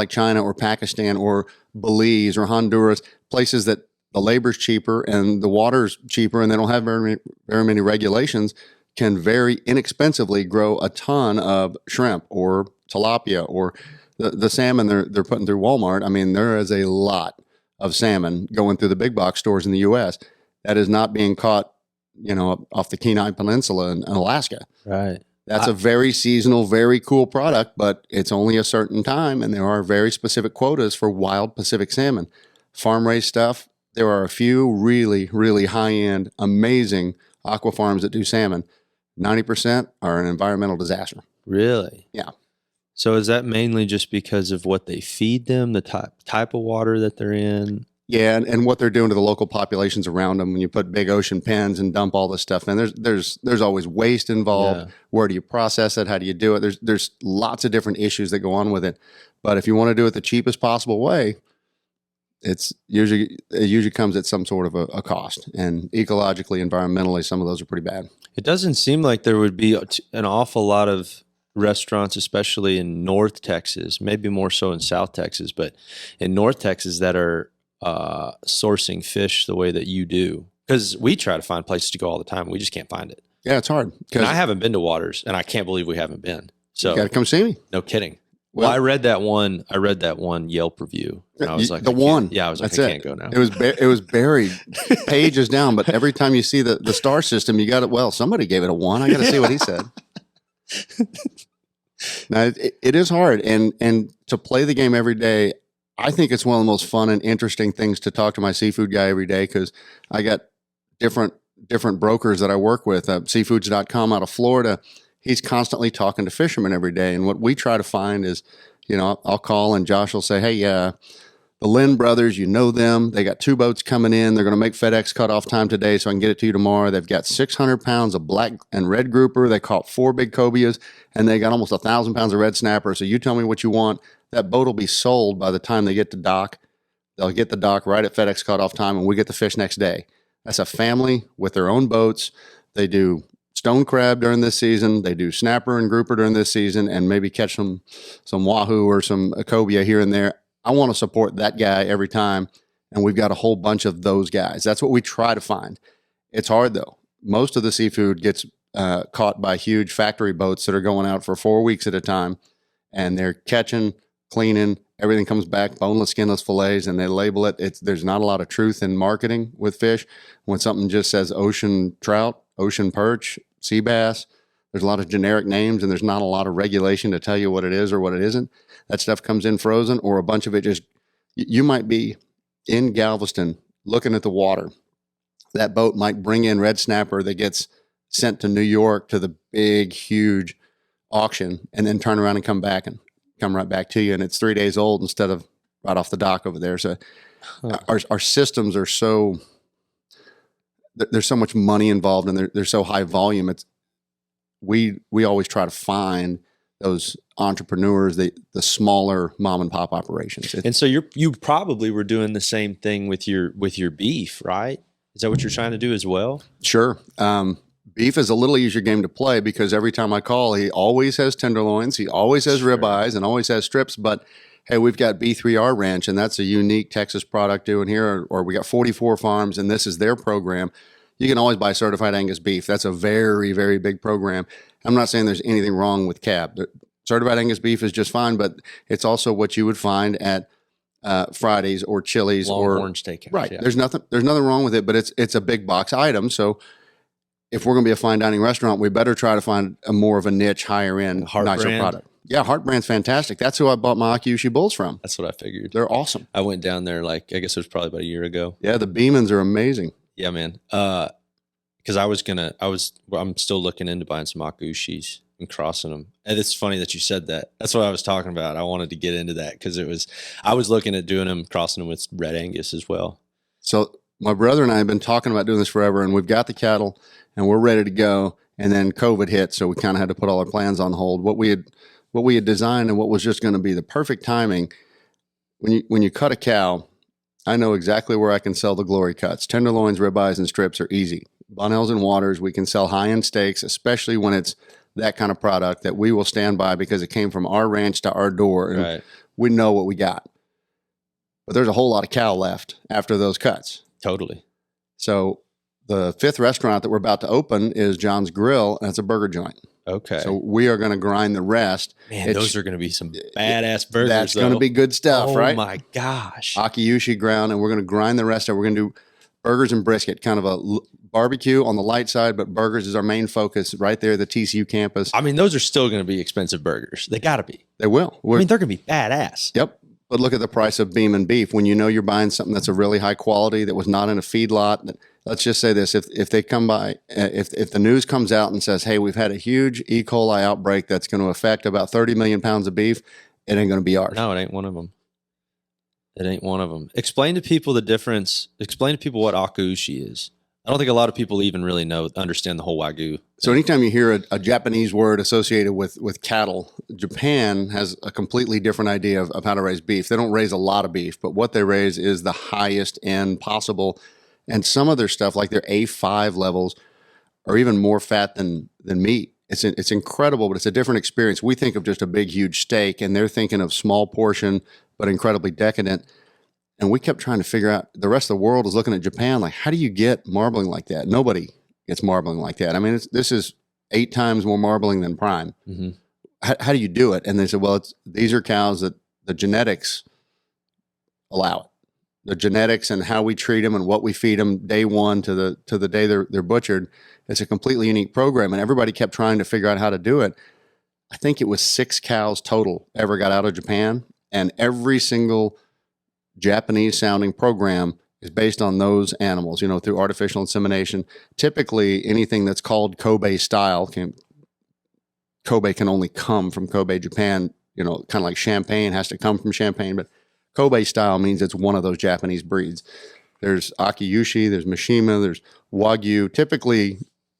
China or Pakistan or Belize or Honduras, places that the labor's cheaper and the water's cheaper and they don't have very many regulations, can very inexpensively grow a ton of shrimp or tilapia or the salmon they're putting through Walmart. I mean, there is a lot of salmon going through the big box stores in the U.S. that is not being caught, off the Kenai Peninsula in Alaska. Right. That's a very seasonal, very cool product, but it's only a certain time, and there are very specific quotas for wild Pacific salmon. Farm-raised stuff, there are a few really, really high-end, amazing aqua farms that do salmon. 90% are an environmental disaster. Really? Yeah. So is that mainly just because of what they feed them, the type of water that they're in? Yeah, and what they're doing to the local populations around them. When you put big ocean pens and dump all this stuff in, there's always waste involved. Yeah. Where do you process it? How do you do it? There's lots of different issues that go on with it. But if you want to do it the cheapest possible way, it usually comes at some sort of a cost. And ecologically, environmentally, some of those are pretty bad. It doesn't seem like there would be an awful lot of restaurants, especially in North Texas, maybe more so in South Texas, but in North Texas that are sourcing fish the way that you do. Because we try to find places to go all the time. We just can't find it. Yeah, it's hard. And I haven't been to Waters, and I can't believe we haven't been. So you got to come see me. No kidding. Well, I read that one Yelp review. And I was like, I was like, I can't go now. It was buried pages down, but every time you see the star system, you got it. Well, somebody gave it a 1. I got to see what he said. Now it is hard, and to play the game every day, I think it's one of the most fun and interesting things to talk to my seafood guy every day, because I got different brokers that I work with. Seafoods.com out of Florida. He's constantly talking to fishermen every day. And what we try to find is, I'll call and Josh will say, hey, the Lynn brothers, you know them. They got 2 boats coming in. They're going to make FedEx cutoff time today so I can get it to you tomorrow. They've got 600 pounds of black and red grouper. They caught 4 big cobias, and they got almost 1,000 pounds of red snapper. So you tell me what you want. That boat will be sold by the time they get to dock. They'll get the dock right at FedEx cutoff time, and we get the fish next day. That's a family with their own boats. They do stone crab during this season. They do snapper and grouper during this season, and maybe catch some wahoo or some cobia here and there. I want to support that guy every time, and we've got a whole bunch of those guys. That's what we try to find. It's hard, though. Most of the seafood gets caught by huge factory boats that are going out for 4 weeks at a time, and they're catching, cleaning, everything comes back, boneless, skinless fillets, and they label it. There's not a lot of truth in marketing with fish. When something just says ocean trout, ocean perch, sea bass, there's a lot of generic names, and there's not a lot of regulation to tell you what it is or what it isn't. That stuff comes in frozen, or a bunch of it just, you might be in Galveston looking at the water. That boat might bring in red snapper that gets sent to New York to the big, huge auction, and then turn around and come right back to you. And it's 3 days old instead of right off the dock over there. So our systems are there's so much money involved, and they're so high volume. We always try to find those entrepreneurs, the smaller mom and pop operations. And so you probably were doing the same thing with your beef, right? Is that what you're trying to do as well? Sure. Beef is a little easier game to play, because every time I call, he always has tenderloins, he always has ribeyes, and always has strips. But hey, we've got B3R Ranch, and that's a unique Texas product doing here, or we got 44 farms, and this is their program. You can always buy certified Angus beef. That's a very, very big program. I'm not saying there's anything wrong with cab. Certified Angus beef is just fine, but it's also what you would find at Fridays or Chili's Longhorn Steakhouse. right. Yeah. There's nothing wrong with it, but it's a big box item. So if we're going to be a fine dining restaurant, we better try to find a more of a niche, higher end, Heart nicer brand. product. Yeah, Heart Brand's fantastic. That's who I bought my Akiushi Bulls from. That's what I figured. They're awesome. I went down there I guess it was probably about a year ago. Yeah, the Beemans are amazing. Yeah, man. Because I'm still looking into buying some Akushis and crossing them. And it's funny that you said that. That's what I was talking about. I wanted to get into that because I was looking at doing them, crossing them with Red Angus as well. So my brother and I have been talking about doing this forever, and we've got the cattle and we're ready to go. And then COVID hit, so we kind of had to put all our plans on hold. What we had designed and what was just going to be the perfect timing. When you cut a cow, I know exactly where I can sell the glory cuts. Tenderloins, ribeyes, and strips are easy. Bonnells and Waters, we can sell high-end steaks, especially when it's that kind of product that we will stand by because it came from our ranch to our door, and Right. we know what we got. But there's a whole lot of cow left after those cuts. Totally. So the 5th restaurant that we're about to open is John's Grill, and it's a burger joint. Okay. So we are going to grind the rest. Man, those are going to be some badass burgers. That's going to be good stuff, right? Oh my gosh. Akiushi ground, and we're going to grind the rest. We're going to do burgers and brisket, kind of a barbecue on the light side, but burgers is our main focus right there at the TCU campus. I mean, those are still going to be expensive burgers. They got to be. They will. I mean, they're going to be badass. Yep. But look at the price of beam and beef. When you know you're buying something that's a really high quality that was not in a feedlot, let's just say this: if they come by, if the news comes out and says, "Hey, we've had a huge E. coli outbreak that's going to affect about 30 million pounds of beef," it ain't going to be ours. No, it ain't one of them. It ain't one of them. Explain to people the difference. Explain to people what Akushi is. I don't think a lot of people even really understand the whole Wagyu. So anytime you hear a Japanese word associated with cattle, Japan has a completely different idea of how to raise beef. They don't raise a lot of beef, but what they raise is the highest end possible. And some of their stuff, like their A5 levels, are even more fat than meat. It's incredible, but it's a different experience. We think of just a big, huge steak, and they're thinking of small portion, but incredibly decadent. And we kept trying to figure out, the rest of the world is looking at Japan like, how do you get marbling like that? Nobody gets marbling like that. I mean, this is 8 times more marbling than prime. Mm-hmm. How do you do it? And they said, well, these are cows that the genetics allow it. The genetics and how we treat them and what we feed them day one to the day they're butchered. It's a completely unique program. And everybody kept trying to figure out how to do it. I think it was 6 cows total ever got out of Japan. And every single Japanese sounding program is based on those animals, through artificial insemination. Typically anything that's called Kobe style Kobe can only come from Kobe, Japan, kind of like Champagne has to come from Champagne, but Kobe style means it's one of those Japanese breeds. There's Akiushi, there's Mishima, there's Wagyu. Typically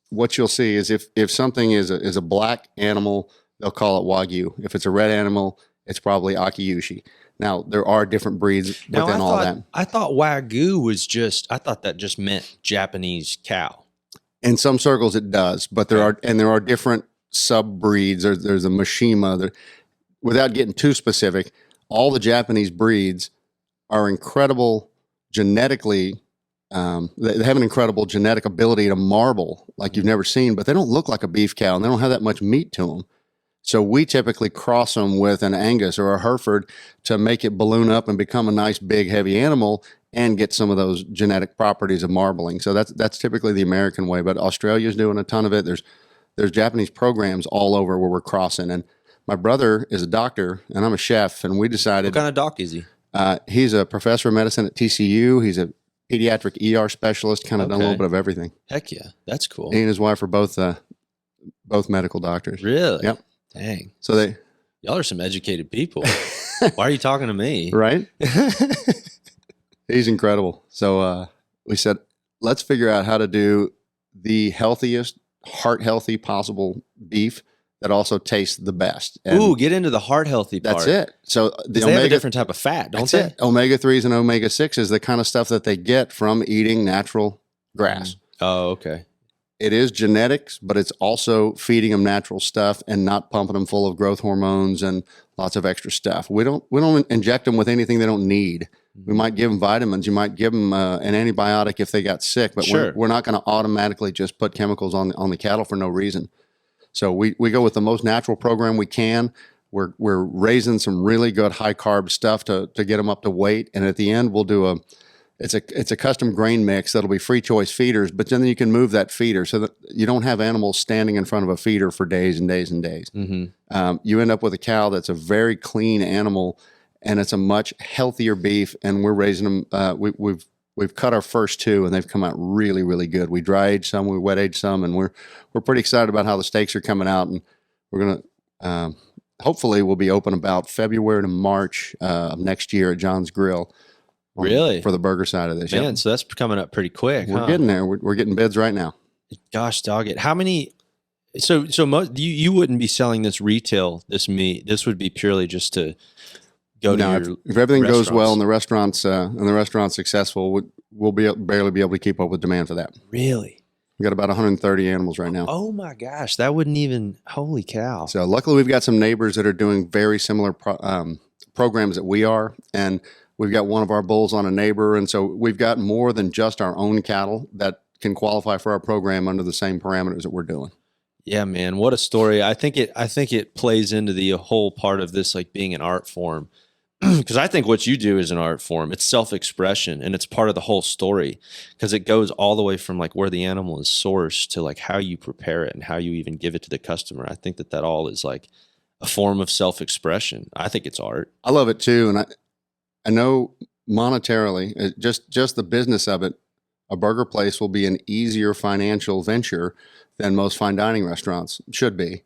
what you'll see is if something is a black animal, they'll call it Wagyu. If it's a red animal, it's probably Akiushi. Now, there are different breeds within all that. I thought Wagyu I thought that just meant Japanese cow. In some circles it does, but there are different sub-breeds. There's a Mishima. Without getting too specific, all the Japanese breeds are incredible genetically. They have an incredible genetic ability to marble like you've never seen, but they don't look like a beef cow, and they don't have that much meat to them. So we typically cross them with an Angus or a Hereford to make it balloon up and become a nice, big, heavy animal and get some of those genetic properties of marbling. So that's typically the American way, but Australia's doing a ton of it. There's Japanese programs all over where we're crossing. And my brother is a doctor and I'm a chef, and we decided. What kind of doc is he? He's a professor of medicine at TCU. He's a pediatric ER specialist, kind of done a little bit of everything. Heck yeah, that's cool. He and his wife are both medical doctors. Really? Yep. Dang. So y'all are some educated people. Why are you talking to me? Right? He's incredible. So we said, let's figure out how to do the healthiest, heart healthy possible beef that also tastes the best. And Ooh, get into the heart healthy part. that's it. So They have a different type of fat, don't they? Omega-3s and omega-6 is the kind of stuff that they get from eating natural grass. Oh, okay. It is genetics, but it's also feeding them natural stuff and not pumping them full of growth hormones and lots of extra stuff. We don't inject them with anything they don't need. We might give them vitamins. You might give them an antibiotic if they got sick, but Sure. we're not going to automatically just put chemicals on the cattle for no reason. So we go with the most natural program we can. we're raising some really good high carb stuff to get them up to weight. And at the end, we'll do it's a custom grain mix that'll be free choice feeders, but then you can move that feeder so that you don't have animals standing in front of a feeder for days and days and days. You end up with a cow that's a very clean animal, and it's a much healthier beef. And we're raising them. We've cut our first 2, and they've come out really, really good. We dry age some, we wet age some, and we're pretty excited about how the steaks are coming out. And we're gonna hopefully we'll be open about February to March of next year at Jon's Grill. Really? For the burger side of this. Man, Yep. so that's coming up pretty quick. We're getting there. We're getting bids right now. Gosh, dog it. How many? So most you wouldn't be selling this retail, this meat. This would be purely just to go to your if everything goes well restaurants. and the restaurant's successful, we'll barely be able to keep up with demand for that. Really? We got about 130 animals right now. Oh my gosh, that wouldn't even. Holy cow! So luckily, we've got some neighbors that are doing very similar programs that we are, and we've got one of our bulls on a neighbor, and so we've got more than just our own cattle that can qualify for our program under the same parameters that we're doing. Yeah, man, what a story! I think it plays into the whole part of this, like being an art form, because I think what you do is an art form. It's self-expression, and it's part of the whole story, because it goes all the way from like where the animal is sourced to like how you prepare it and how you even give it to the customer. I think that all is like a form of self-expression. I think it's art. I love it too, and I know monetarily, just the business of it, a burger place will be an easier financial venture than most fine dining restaurants should be.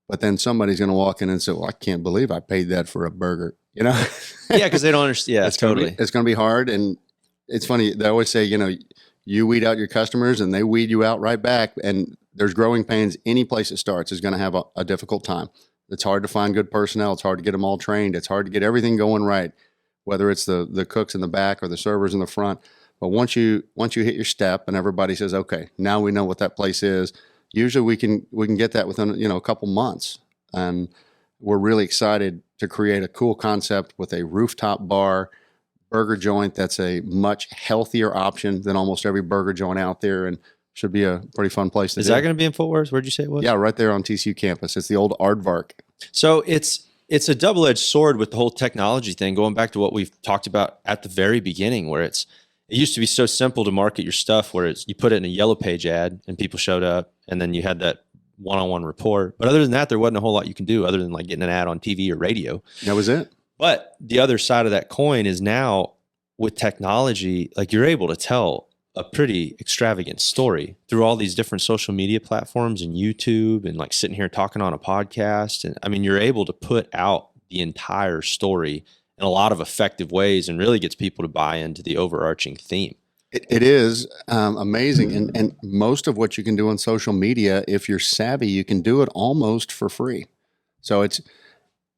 But then somebody's going to walk in and say, well, I can't believe I paid that for a burger, you know? Yeah, because they don't understand. Yeah, it's totally. It's going to be hard. And it's funny. They always say, you know, you weed out your customers and they weed you out right back. And there's growing pains. Any place it starts is going to have a difficult time. It's hard to find good personnel. It's hard to get them all trained. It's hard to get everything going right, whether it's the cooks in the back or the servers in the front. But once you hit your step and everybody says, okay, now we know what that place is, usually we can get that within, you know, a couple months. And we're really excited to create a cool concept with a rooftop bar burger joint that's a much healthier option than almost every burger joint out there, and should be a pretty fun place to Is do. that going to be in Fort Worth? Where'd you say it was? Yeah, right there on TCU campus. It's the old Aardvark. So it's a double-edged sword with the whole technology thing, going back to what we've talked about at the very beginning, where it used to be so simple to market your stuff, where you put it in a yellow page ad and people showed up, and then you had that one-on-one rapport. But other than that, there wasn't a whole lot you can do other than like getting an ad on TV or radio. That was it. But the other side of that coin is now with technology, like you're able to tell a pretty extravagant story through all these different social media platforms and YouTube and like sitting here talking on a podcast. And I mean, you're able to put out the entire story in a lot of effective ways and really gets people to buy into the overarching theme. It is amazing. And most of what you can do on social media, if you're savvy, you can do it almost for free. So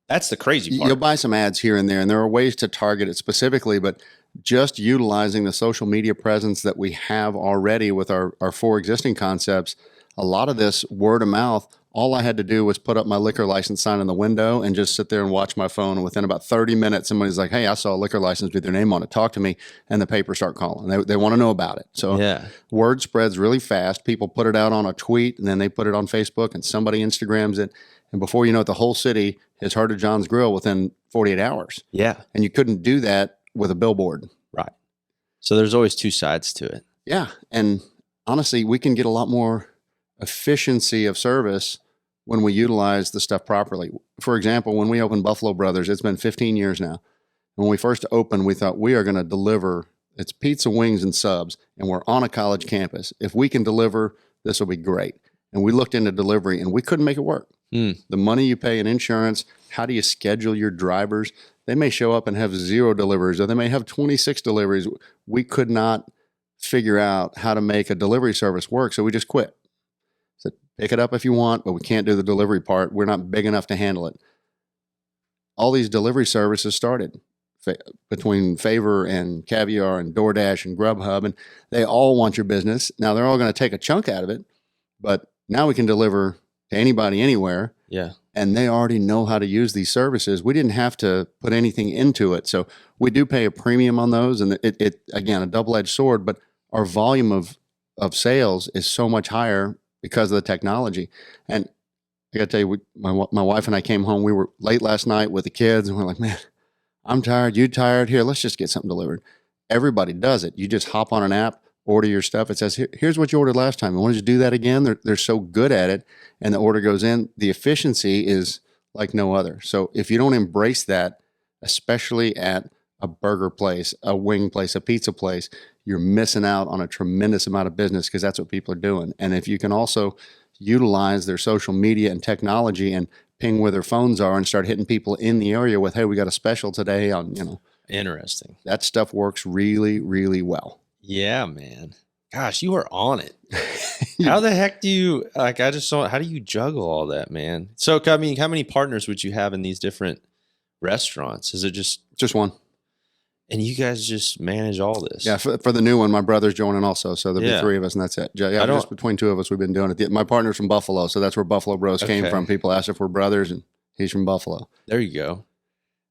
That's the crazy part. You'll buy some ads here and there, and there are ways to target it specifically, but just utilizing the social media presence that we have already with our 4 existing concepts, a lot of this word of mouth, all I had to do was put up my liquor license sign in the window and just sit there and watch my phone. And within about 30 minutes, somebody's like, hey, I saw a liquor license with your name on it. Talk to me. And the paper start calling. They want to know about it. So yeah. Word spreads really fast. People put it out on a tweet, and then they put it on Facebook, and somebody Instagrams it. And before you know it, the whole city has heard of Jon's Grill within 48 hours. Yeah. And you couldn't do that with a billboard. Right. So there's always 2 sides to it. Yeah. And honestly, we can get a lot more efficiency of service when we utilize the stuff properly. For example, when we opened Buffalo Brothers, it's been 15 years now. When we first opened, we thought we are going to deliver. It's pizza, wings, and subs, and we're on a college campus. If we can deliver, this will be great. And we looked into delivery, and we couldn't make it work. The money you pay in insurance, how do you schedule your drivers? They may show up and have 0 deliveries, or they may have 26 deliveries. We could not figure out how to make a delivery service work, so we just quit. So pick it up if you want, but we can't do the delivery part. We're not big enough to handle it. All these delivery services started between Favor and Caviar and DoorDash and Grubhub, and they all want your business. Now, they're all going to take a chunk out of it, but now we can deliver to anybody, anywhere. Yeah. And they already know how to use these services. We didn't have to put anything into it. So we do pay a premium on those. And it again, a double-edged sword, but our volume of sales is so much higher because of the technology. And I got to tell you, my wife and I came home. We were late last night with the kids, and we're like, man, I'm tired. You tired? Here, let's just get something delivered. Everybody does it. You just hop on an app, order your stuff. It says, here's what you ordered last time. You want to do that again? They're so good at it, and the order goes in. The efficiency is like no other. So if you don't embrace that, especially at a burger place, a wing place, a pizza place, you're missing out on a tremendous amount of business because that's what people are doing. And if you can also utilize their social media and technology and ping where their phones are and start hitting people in the area with, hey, we got a special today on, Interesting. that stuff works really, really well. Yeah, man. Gosh, you are on it. How the heck do you, like, I just saw, how do you juggle all that, man? So, I mean, how many partners would you have in these different restaurants? Is it just one? And you guys just manage all this? Yeah, for the new one, my brother's joining also, so there'll Yeah. be 3 of us, and that's it. Yeah, just between 2 of us, we've been doing it. My partner's from Buffalo, so that's where Buffalo Bros came Okay. from. People asked if we're brothers, and he's from Buffalo. There you go.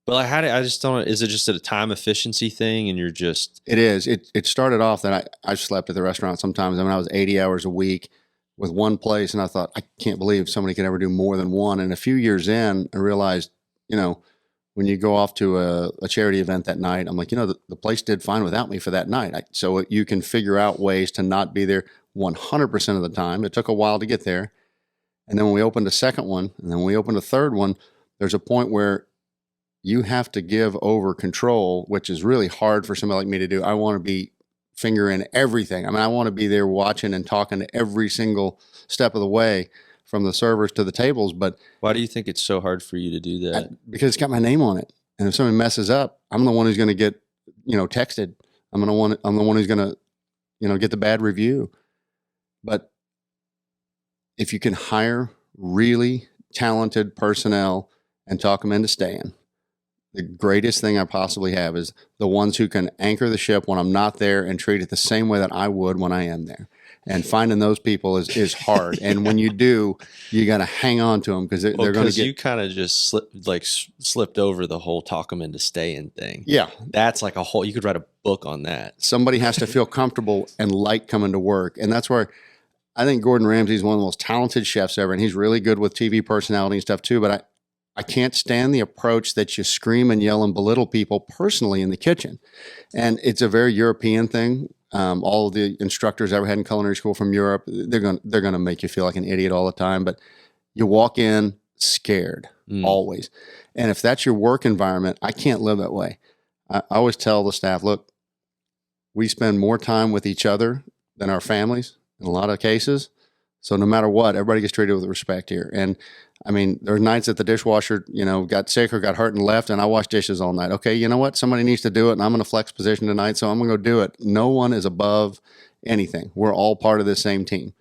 But like, I just don't, is it just a time efficiency thing and you're just, It is. It started off that I slept at the restaurant sometimes. I mean, I was 80 hours a week with one place, and I thought, I can't believe somebody can ever do more than one. And a few years in, I realized, when you go off to a charity event that night, I'm like, the place did fine without me for that night. So you can figure out ways to not be there 100% of the time. It took a while to get there. And then when we opened a second one, and then we opened a third one, there's a point where you have to give over control, which is really hard for somebody like me to do. I want to be fingering everything. I mean, I want to be there watching and talking to every single step of the way, from the servers to the tables. But why do you think it's so hard for you to do that? Because it's got my name on it. And if somebody messes up, I'm the one who's going to get, texted. I'm the one who's going to, get the bad review. But if you can hire really talented personnel and talk them into staying, the greatest thing I possibly have is the ones who can anchor the ship when I'm not there and treat it the same way that I would when I am there. And finding those people is hard. And when you do, you got to hang on to them because they're going to get. You kind of just slipped over the whole talk them into staying thing. Yeah. That's like a whole, you could write a book on that. Somebody has to feel comfortable and like coming to work. And that's where I think Gordon Ramsay is one of the most talented chefs ever. And he's really good with TV personality and stuff too. But I can't stand the approach that you scream and yell and belittle people personally in the kitchen. And it's a very European thing. All of the instructors I ever had in culinary school from Europe, they're going to make you feel like an idiot all the time. But you walk in scared always. And if that's your work environment, I can't live that way. I always tell the staff, look, we spend more time with each other than our families in a lot of cases. So no matter what, everybody gets treated with respect here. And I mean, there's nights that the dishwasher, got sick or got hurt and left, and I wash dishes all night. Okay, you know what? Somebody needs to do it, and I'm going to flex position tonight, so I'm going to go do it. No one is above anything. We're all part of the same team.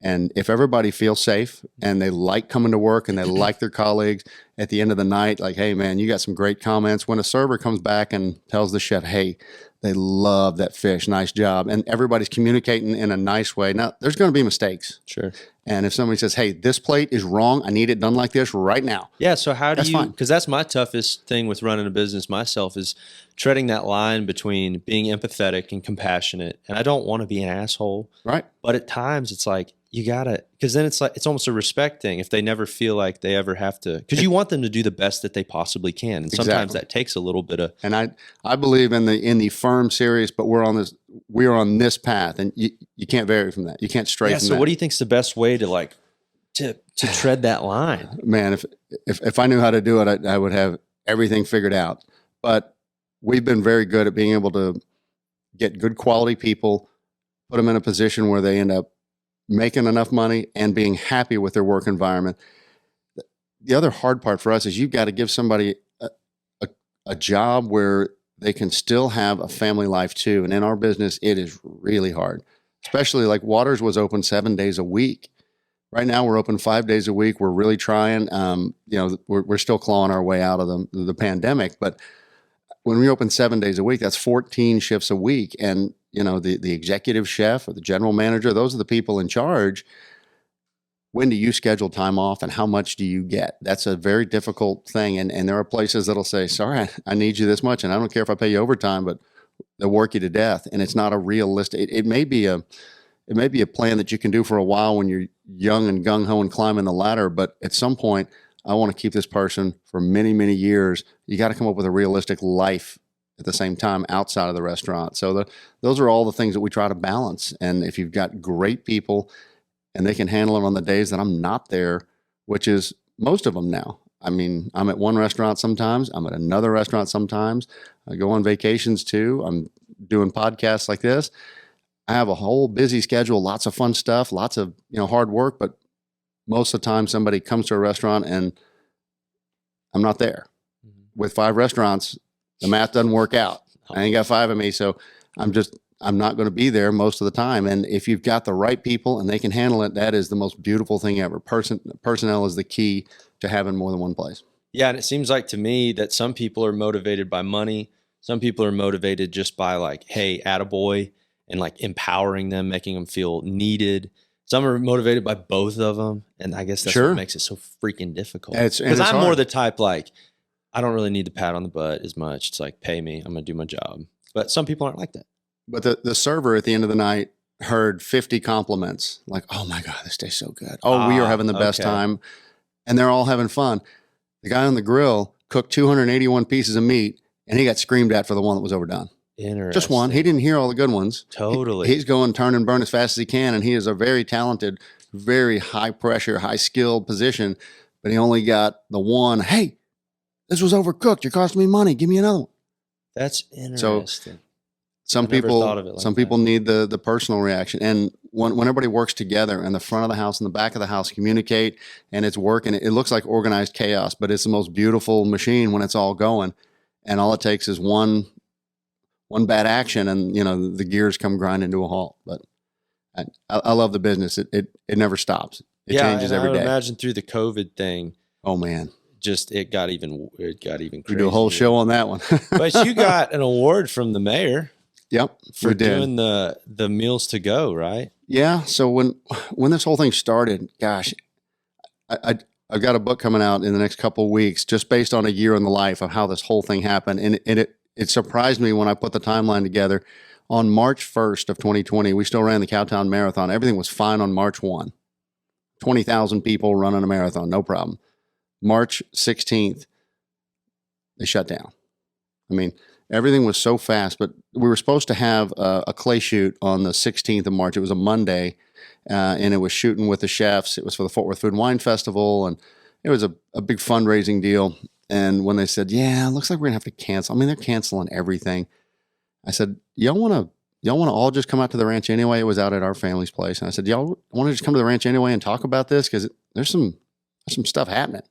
And if everybody feels safe and they like coming to work and they like their colleagues at the end of the night, like, hey, man, you got some great comments. When a server comes back and tells the chef, hey, they love that fish, nice job, and everybody's communicating in a nice way. Now, there's going to be mistakes. Sure. And if somebody says, hey, this plate is wrong, I need it done like this right now. Yeah, so how do That's you, fine. because that's my toughest thing with running a business myself is treading that line between being empathetic and compassionate. And I don't want to be an asshole. Right. But at times it's like, you gotta, because then it's like, it's almost a respect thing if they never feel like they ever have to, because you want them to do the best that they possibly can. And sometimes Exactly. that takes a little bit of. And I believe in the firm series, but we're on this path, and you can't vary from that. You can't stray from So that. what do you think's the best way to to tread that line? Man, if I knew how to do it, I would have everything figured out. But we've been very good at being able to get good quality people, put them in a position where they end up making enough money and being happy with their work environment. The other hard part for us is you've got to give somebody a job where they can still have a family life too. And in our business, it is really hard, especially like Waters was open 7 days a week. Right now we're open 5 days a week. We're really trying, we're still clawing our way out of the pandemic, but when we open 7 days a week, that's 14 shifts a week. And the executive chef or the general manager, those are the people in charge. When do you schedule time off and how much do you get? That's a very difficult thing. And there are places that'll say, sorry, I need you this much. And I don't care if I pay you overtime, but they'll work you to death. And it's not a realistic, it may be it may be a plan that you can do for a while when you're young and gung-ho and climbing the ladder, but at some point, I want to keep this person for many, many years. You got to come up with a realistic life at the same time outside of the restaurant. So those are all the things that we try to balance. And if you've got great people and they can handle it on the days that I'm not there, which is most of them now. I mean, I'm at one restaurant sometimes. I'm at another restaurant sometimes. I go on vacations too. I'm doing podcasts like this. I have a whole busy schedule, lots of fun stuff, lots of, hard work, but most of the time somebody comes to a restaurant and I'm not there. With 5 restaurants, the math doesn't work out. I ain't got 5 of me. So I'm not going to be there most of the time. And if you've got the right people and they can handle it, that is the most beautiful thing ever. Personnel is the key to having more than one place. Yeah. And it seems like to me that some people are motivated by money. Some people are motivated just by like, hey, attaboy, and like empowering them, making them feel needed. Some are motivated by both of them. And I guess that's what makes it so freaking difficult. Because I'm more the type like, I don't really need the pat on the butt as much. It's like, pay me, I'm going to do my job. But some people aren't like that. But the server at the end of the night heard 50 compliments. Like, oh my God, this tastes so good. Oh, we are having the best time. And they're all having fun. The guy on the grill cooked 281 pieces of meat and he got screamed at for the one that was overdone. Interesting. Just one. He didn't hear all the good ones. Totally. He's going turn and burn as fast as he can. And he is a very talented, very high pressure, high skilled position. But he only got the one, hey, this was overcooked. You're costing me money. Give me another one. That's interesting. So some people need the personal reaction. And when everybody works together and the front of the house and the back of the house communicate and it's working, it looks like organized chaos, but it's the most beautiful machine when it's all going. And all it takes is one bad action and, the gears come grinding to a halt. But I love the business. It never stops. It changes every day. I imagine through the COVID thing. Oh man. Just it got even crazy. We do a whole show on that one. But you got an award from the mayor. Yep, for doing the meals to go, right? Yeah. So when this whole thing started, gosh, I've got a book coming out in the next couple of weeks, just based on a year in the life of how this whole thing happened, and it surprised me when I put the timeline together. On March 1st of 2020, we still ran the Cowtown Marathon. Everything was fine on March 1. 20,000 people running a marathon, no problem. March 16th, they shut down. I mean, everything was so fast, but we were supposed to have a clay shoot on the 16th of March. It was a Monday, and it was shooting with the chefs. It was for the Fort Worth Food and Wine Festival, and it was a big fundraising deal. And when they said, yeah, it looks like we're going to have to cancel. I mean, they're canceling everything. I said, y'all want to all just come out to the ranch anyway? It was out at our family's place. And I said, y'all want to just come to the ranch anyway and talk about this? Because there's some stuff happening.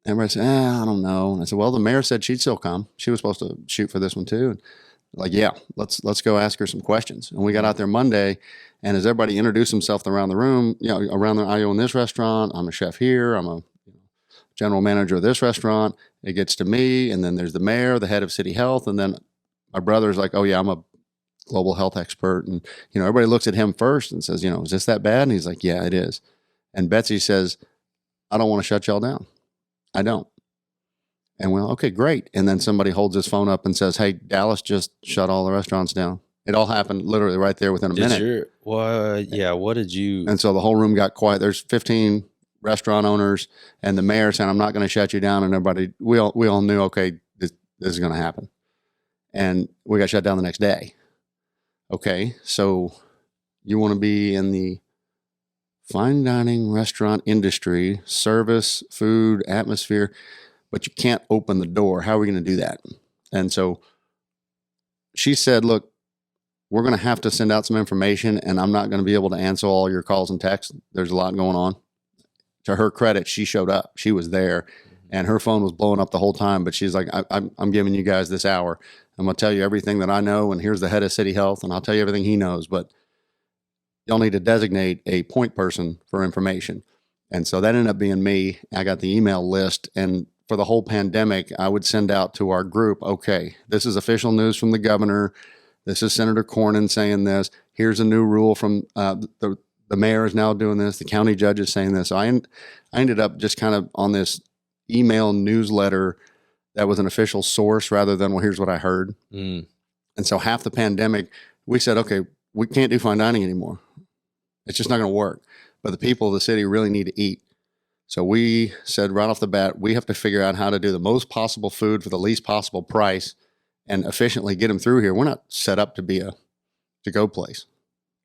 Everybody said, I don't know. And I said, well, the mayor said she'd still come. She was supposed to shoot for this one too. And like, yeah, let's go ask her some questions. And we got out there Monday, and as everybody introduced himself around the room, I own this restaurant. I'm a chef here. I'm a general manager of this restaurant. It gets to me, and then there's the mayor, the head of city health, and then my brother's like, oh yeah, I'm a global health expert. And everybody looks at him first and says, is this that bad? And he's like, yeah, it is. And Betsy says, I don't want to shut y'all down. I don't. And well, okay, great. And then somebody holds his phone up and says, hey, Dallas just shut all the restaurants down. It all happened literally right there within a minute. What did you? And so the whole room got quiet. There's 15 restaurant owners, and the mayor saying, I'm not going to shut you down. And everybody, we all knew, okay, this is going to happen. And we got shut down the next day. Okay, so you want to be in the fine dining restaurant industry, service, food, atmosphere, but you can't open the door. How are we going to do that? And so she said, look, we're going to have to send out some information, and I'm not going to be able to answer all your calls and texts. There's a lot going on. To her credit, she showed up. She was there, and her phone was blowing up the whole time, but she's like, I'm giving you guys this hour. I'm going to tell you everything that I know, and here's the head of city health, and I'll tell you everything he knows, but y'all need to designate a point person for information. And so that ended up being me. I got the email list, and for the whole pandemic, I would send out to our group, okay, this is official news from the governor. This is Senator Cornyn saying this. Here's a new rule from the mayor is now doing this. The county judge is saying this. So I ended up just kind of on this email newsletter that was an official source rather than, well, here's what I heard. And so half the pandemic, we said, okay, we can't do fine dining anymore. It's just not going to work. But the people of the city really need to eat. So we said right off the bat, we have to figure out how to do the most possible food for the least possible price and efficiently get them through here. We're not set up to be a to-go place.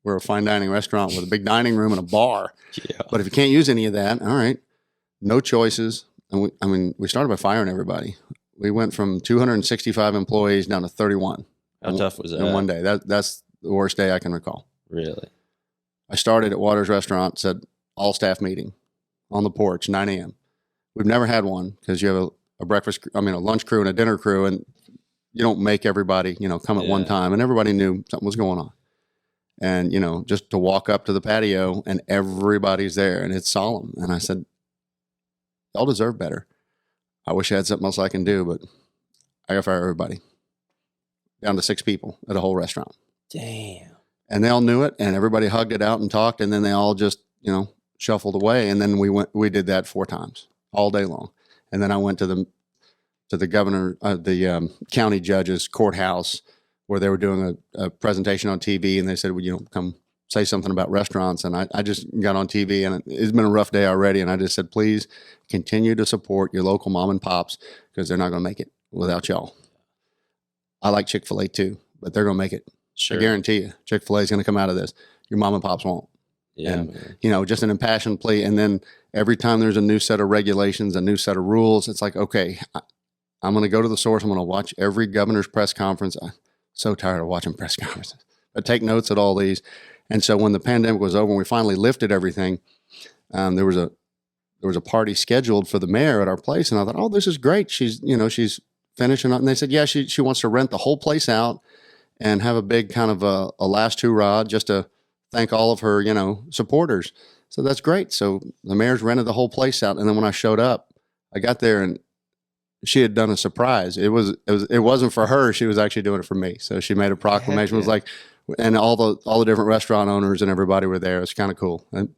We're a fine dining restaurant with a big dining room and a bar. Yeah. But if you can't use any of that, all right, no choices. And we started by firing everybody. We went from 265 employees down to 31. How tough was that? In one day. That's the worst day I can recall. Really? I started at Waters Restaurant, said all staff meeting on the porch, 9 a.m. We've never had one because you have a lunch crew and a dinner crew, and you don't make everybody, come at one time. And everybody knew something was going on. And, just to walk up to the patio and everybody's there and it's solemn. And I said, y'all deserve better. I wish I had something else I can do, but I got to fire everybody. Down to 6 people at a whole restaurant. Damn. And they all knew it, and everybody hugged it out and talked, and then they all just, shuffled away. And then we did that 4 times all day long. And then I went to the governor, the county judge's courthouse where they were doing a presentation on TV, and they said, well, come say something about restaurants. And I just got on TV, and it's been a rough day already. And I just said, please continue to support your local mom and pops because they're not going to make it without y'all. I like Chick-fil-A too, but they're going to make it. Sure. I guarantee you, Chick-fil-A is going to come out of this. Your mom and pops won't. Yeah, And, man. just an impassioned plea. And then every time there's a new set of regulations, a new set of rules, it's like, okay, I'm going to go to the source. I'm going to watch every governor's press conference. I'm so tired of watching press conferences. But take notes at all these. And so when the pandemic was over and we finally lifted everything, there was a party scheduled for the mayor at our place. And I thought, oh, this is great. She's finishing up. And they said, yeah, she wants to rent the whole place out and have a big kind of a last hurrah just to thank all of her, supporters. So that's great. So the mayor's rented the whole place out. And then when I showed up, I got there and she had done a surprise. It wasn't for her. She was actually doing it for me. So she made a proclamation. It was like, and all the different restaurant owners and everybody were there. It's kind of cool. And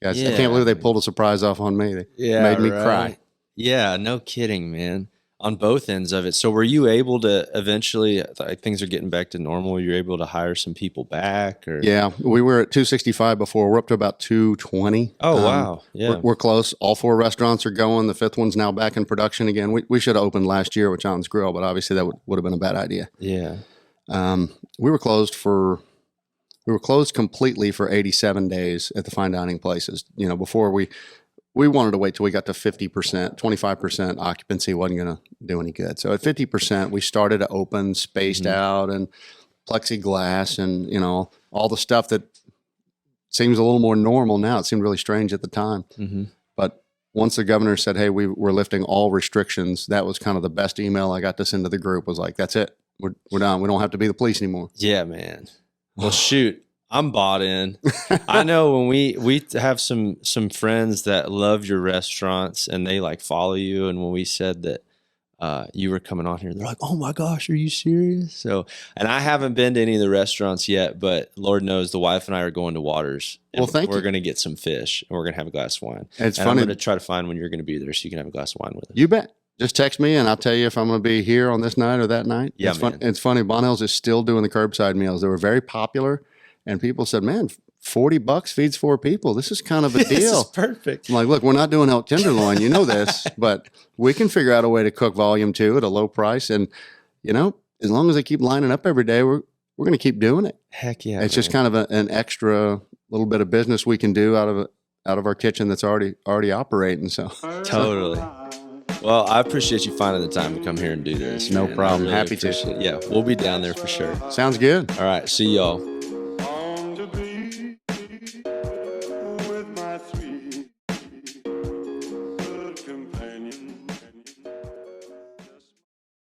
guys, I can't believe they pulled a surprise off on me. They made me cry. Yeah, no kidding, man. On both ends of it. So were you able to eventually, like things are getting back to normal, you're able to hire some people back? Or? Yeah, we were at 265 before. We're up to about 220. Oh, wow. Yeah. We're close. All 4 restaurants are going. The 5th one's now back in production again. We should have opened last year with John's Grill, but obviously that would have been a bad idea. Yeah. We were closed completely for 87 days at the fine dining places. Before we wanted to wait till we got to 50%, 25% occupancy wasn't going to do any good. So at 50%, we started to open, spaced out, and plexiglass, and all the stuff that seems a little more normal now. It seemed really strange at the time. Mm-hmm. But once the governor said, hey, we're lifting all restrictions, that was kind of the best email I got to send to the group. Was like, that's it. We're done. We don't have to be the police anymore. Yeah, man. Well, shoot. I'm bought in. I know when we have some friends that love your restaurants and they like follow you. And when we said that you were coming on here, they're like, oh my gosh, are you serious? So, and I haven't been to any of the restaurants yet, but Lord knows the wife and I are going to Waters. Well, thank you. We're going to get some fish and we're going to have a glass of wine. It's and funny. I'm going to try to find when you're going to be there so you can have a glass of wine with us. You bet. Just text me and I'll tell you if I'm going to be here on this night or that night. Yeah, It's funny. Bonnell's is still doing the curbside meals. They were very popular. And people said, man, $40 feeds 4 people. This is kind of a deal. This is perfect. I'm like, look, we're not doing elk tenderloin. You know this, but we can figure out a way to cook volume too at a low price. And, as long as they keep lining up every day, we're going to keep doing it. Heck yeah. It's just kind of an extra little bit of business we can do out of our kitchen that's already operating. So totally. Well, I appreciate you finding the time to come here and do this. No man. problem. Really Happy to. Yeah, we'll be down there for sure. Sounds good. All right. See y'all.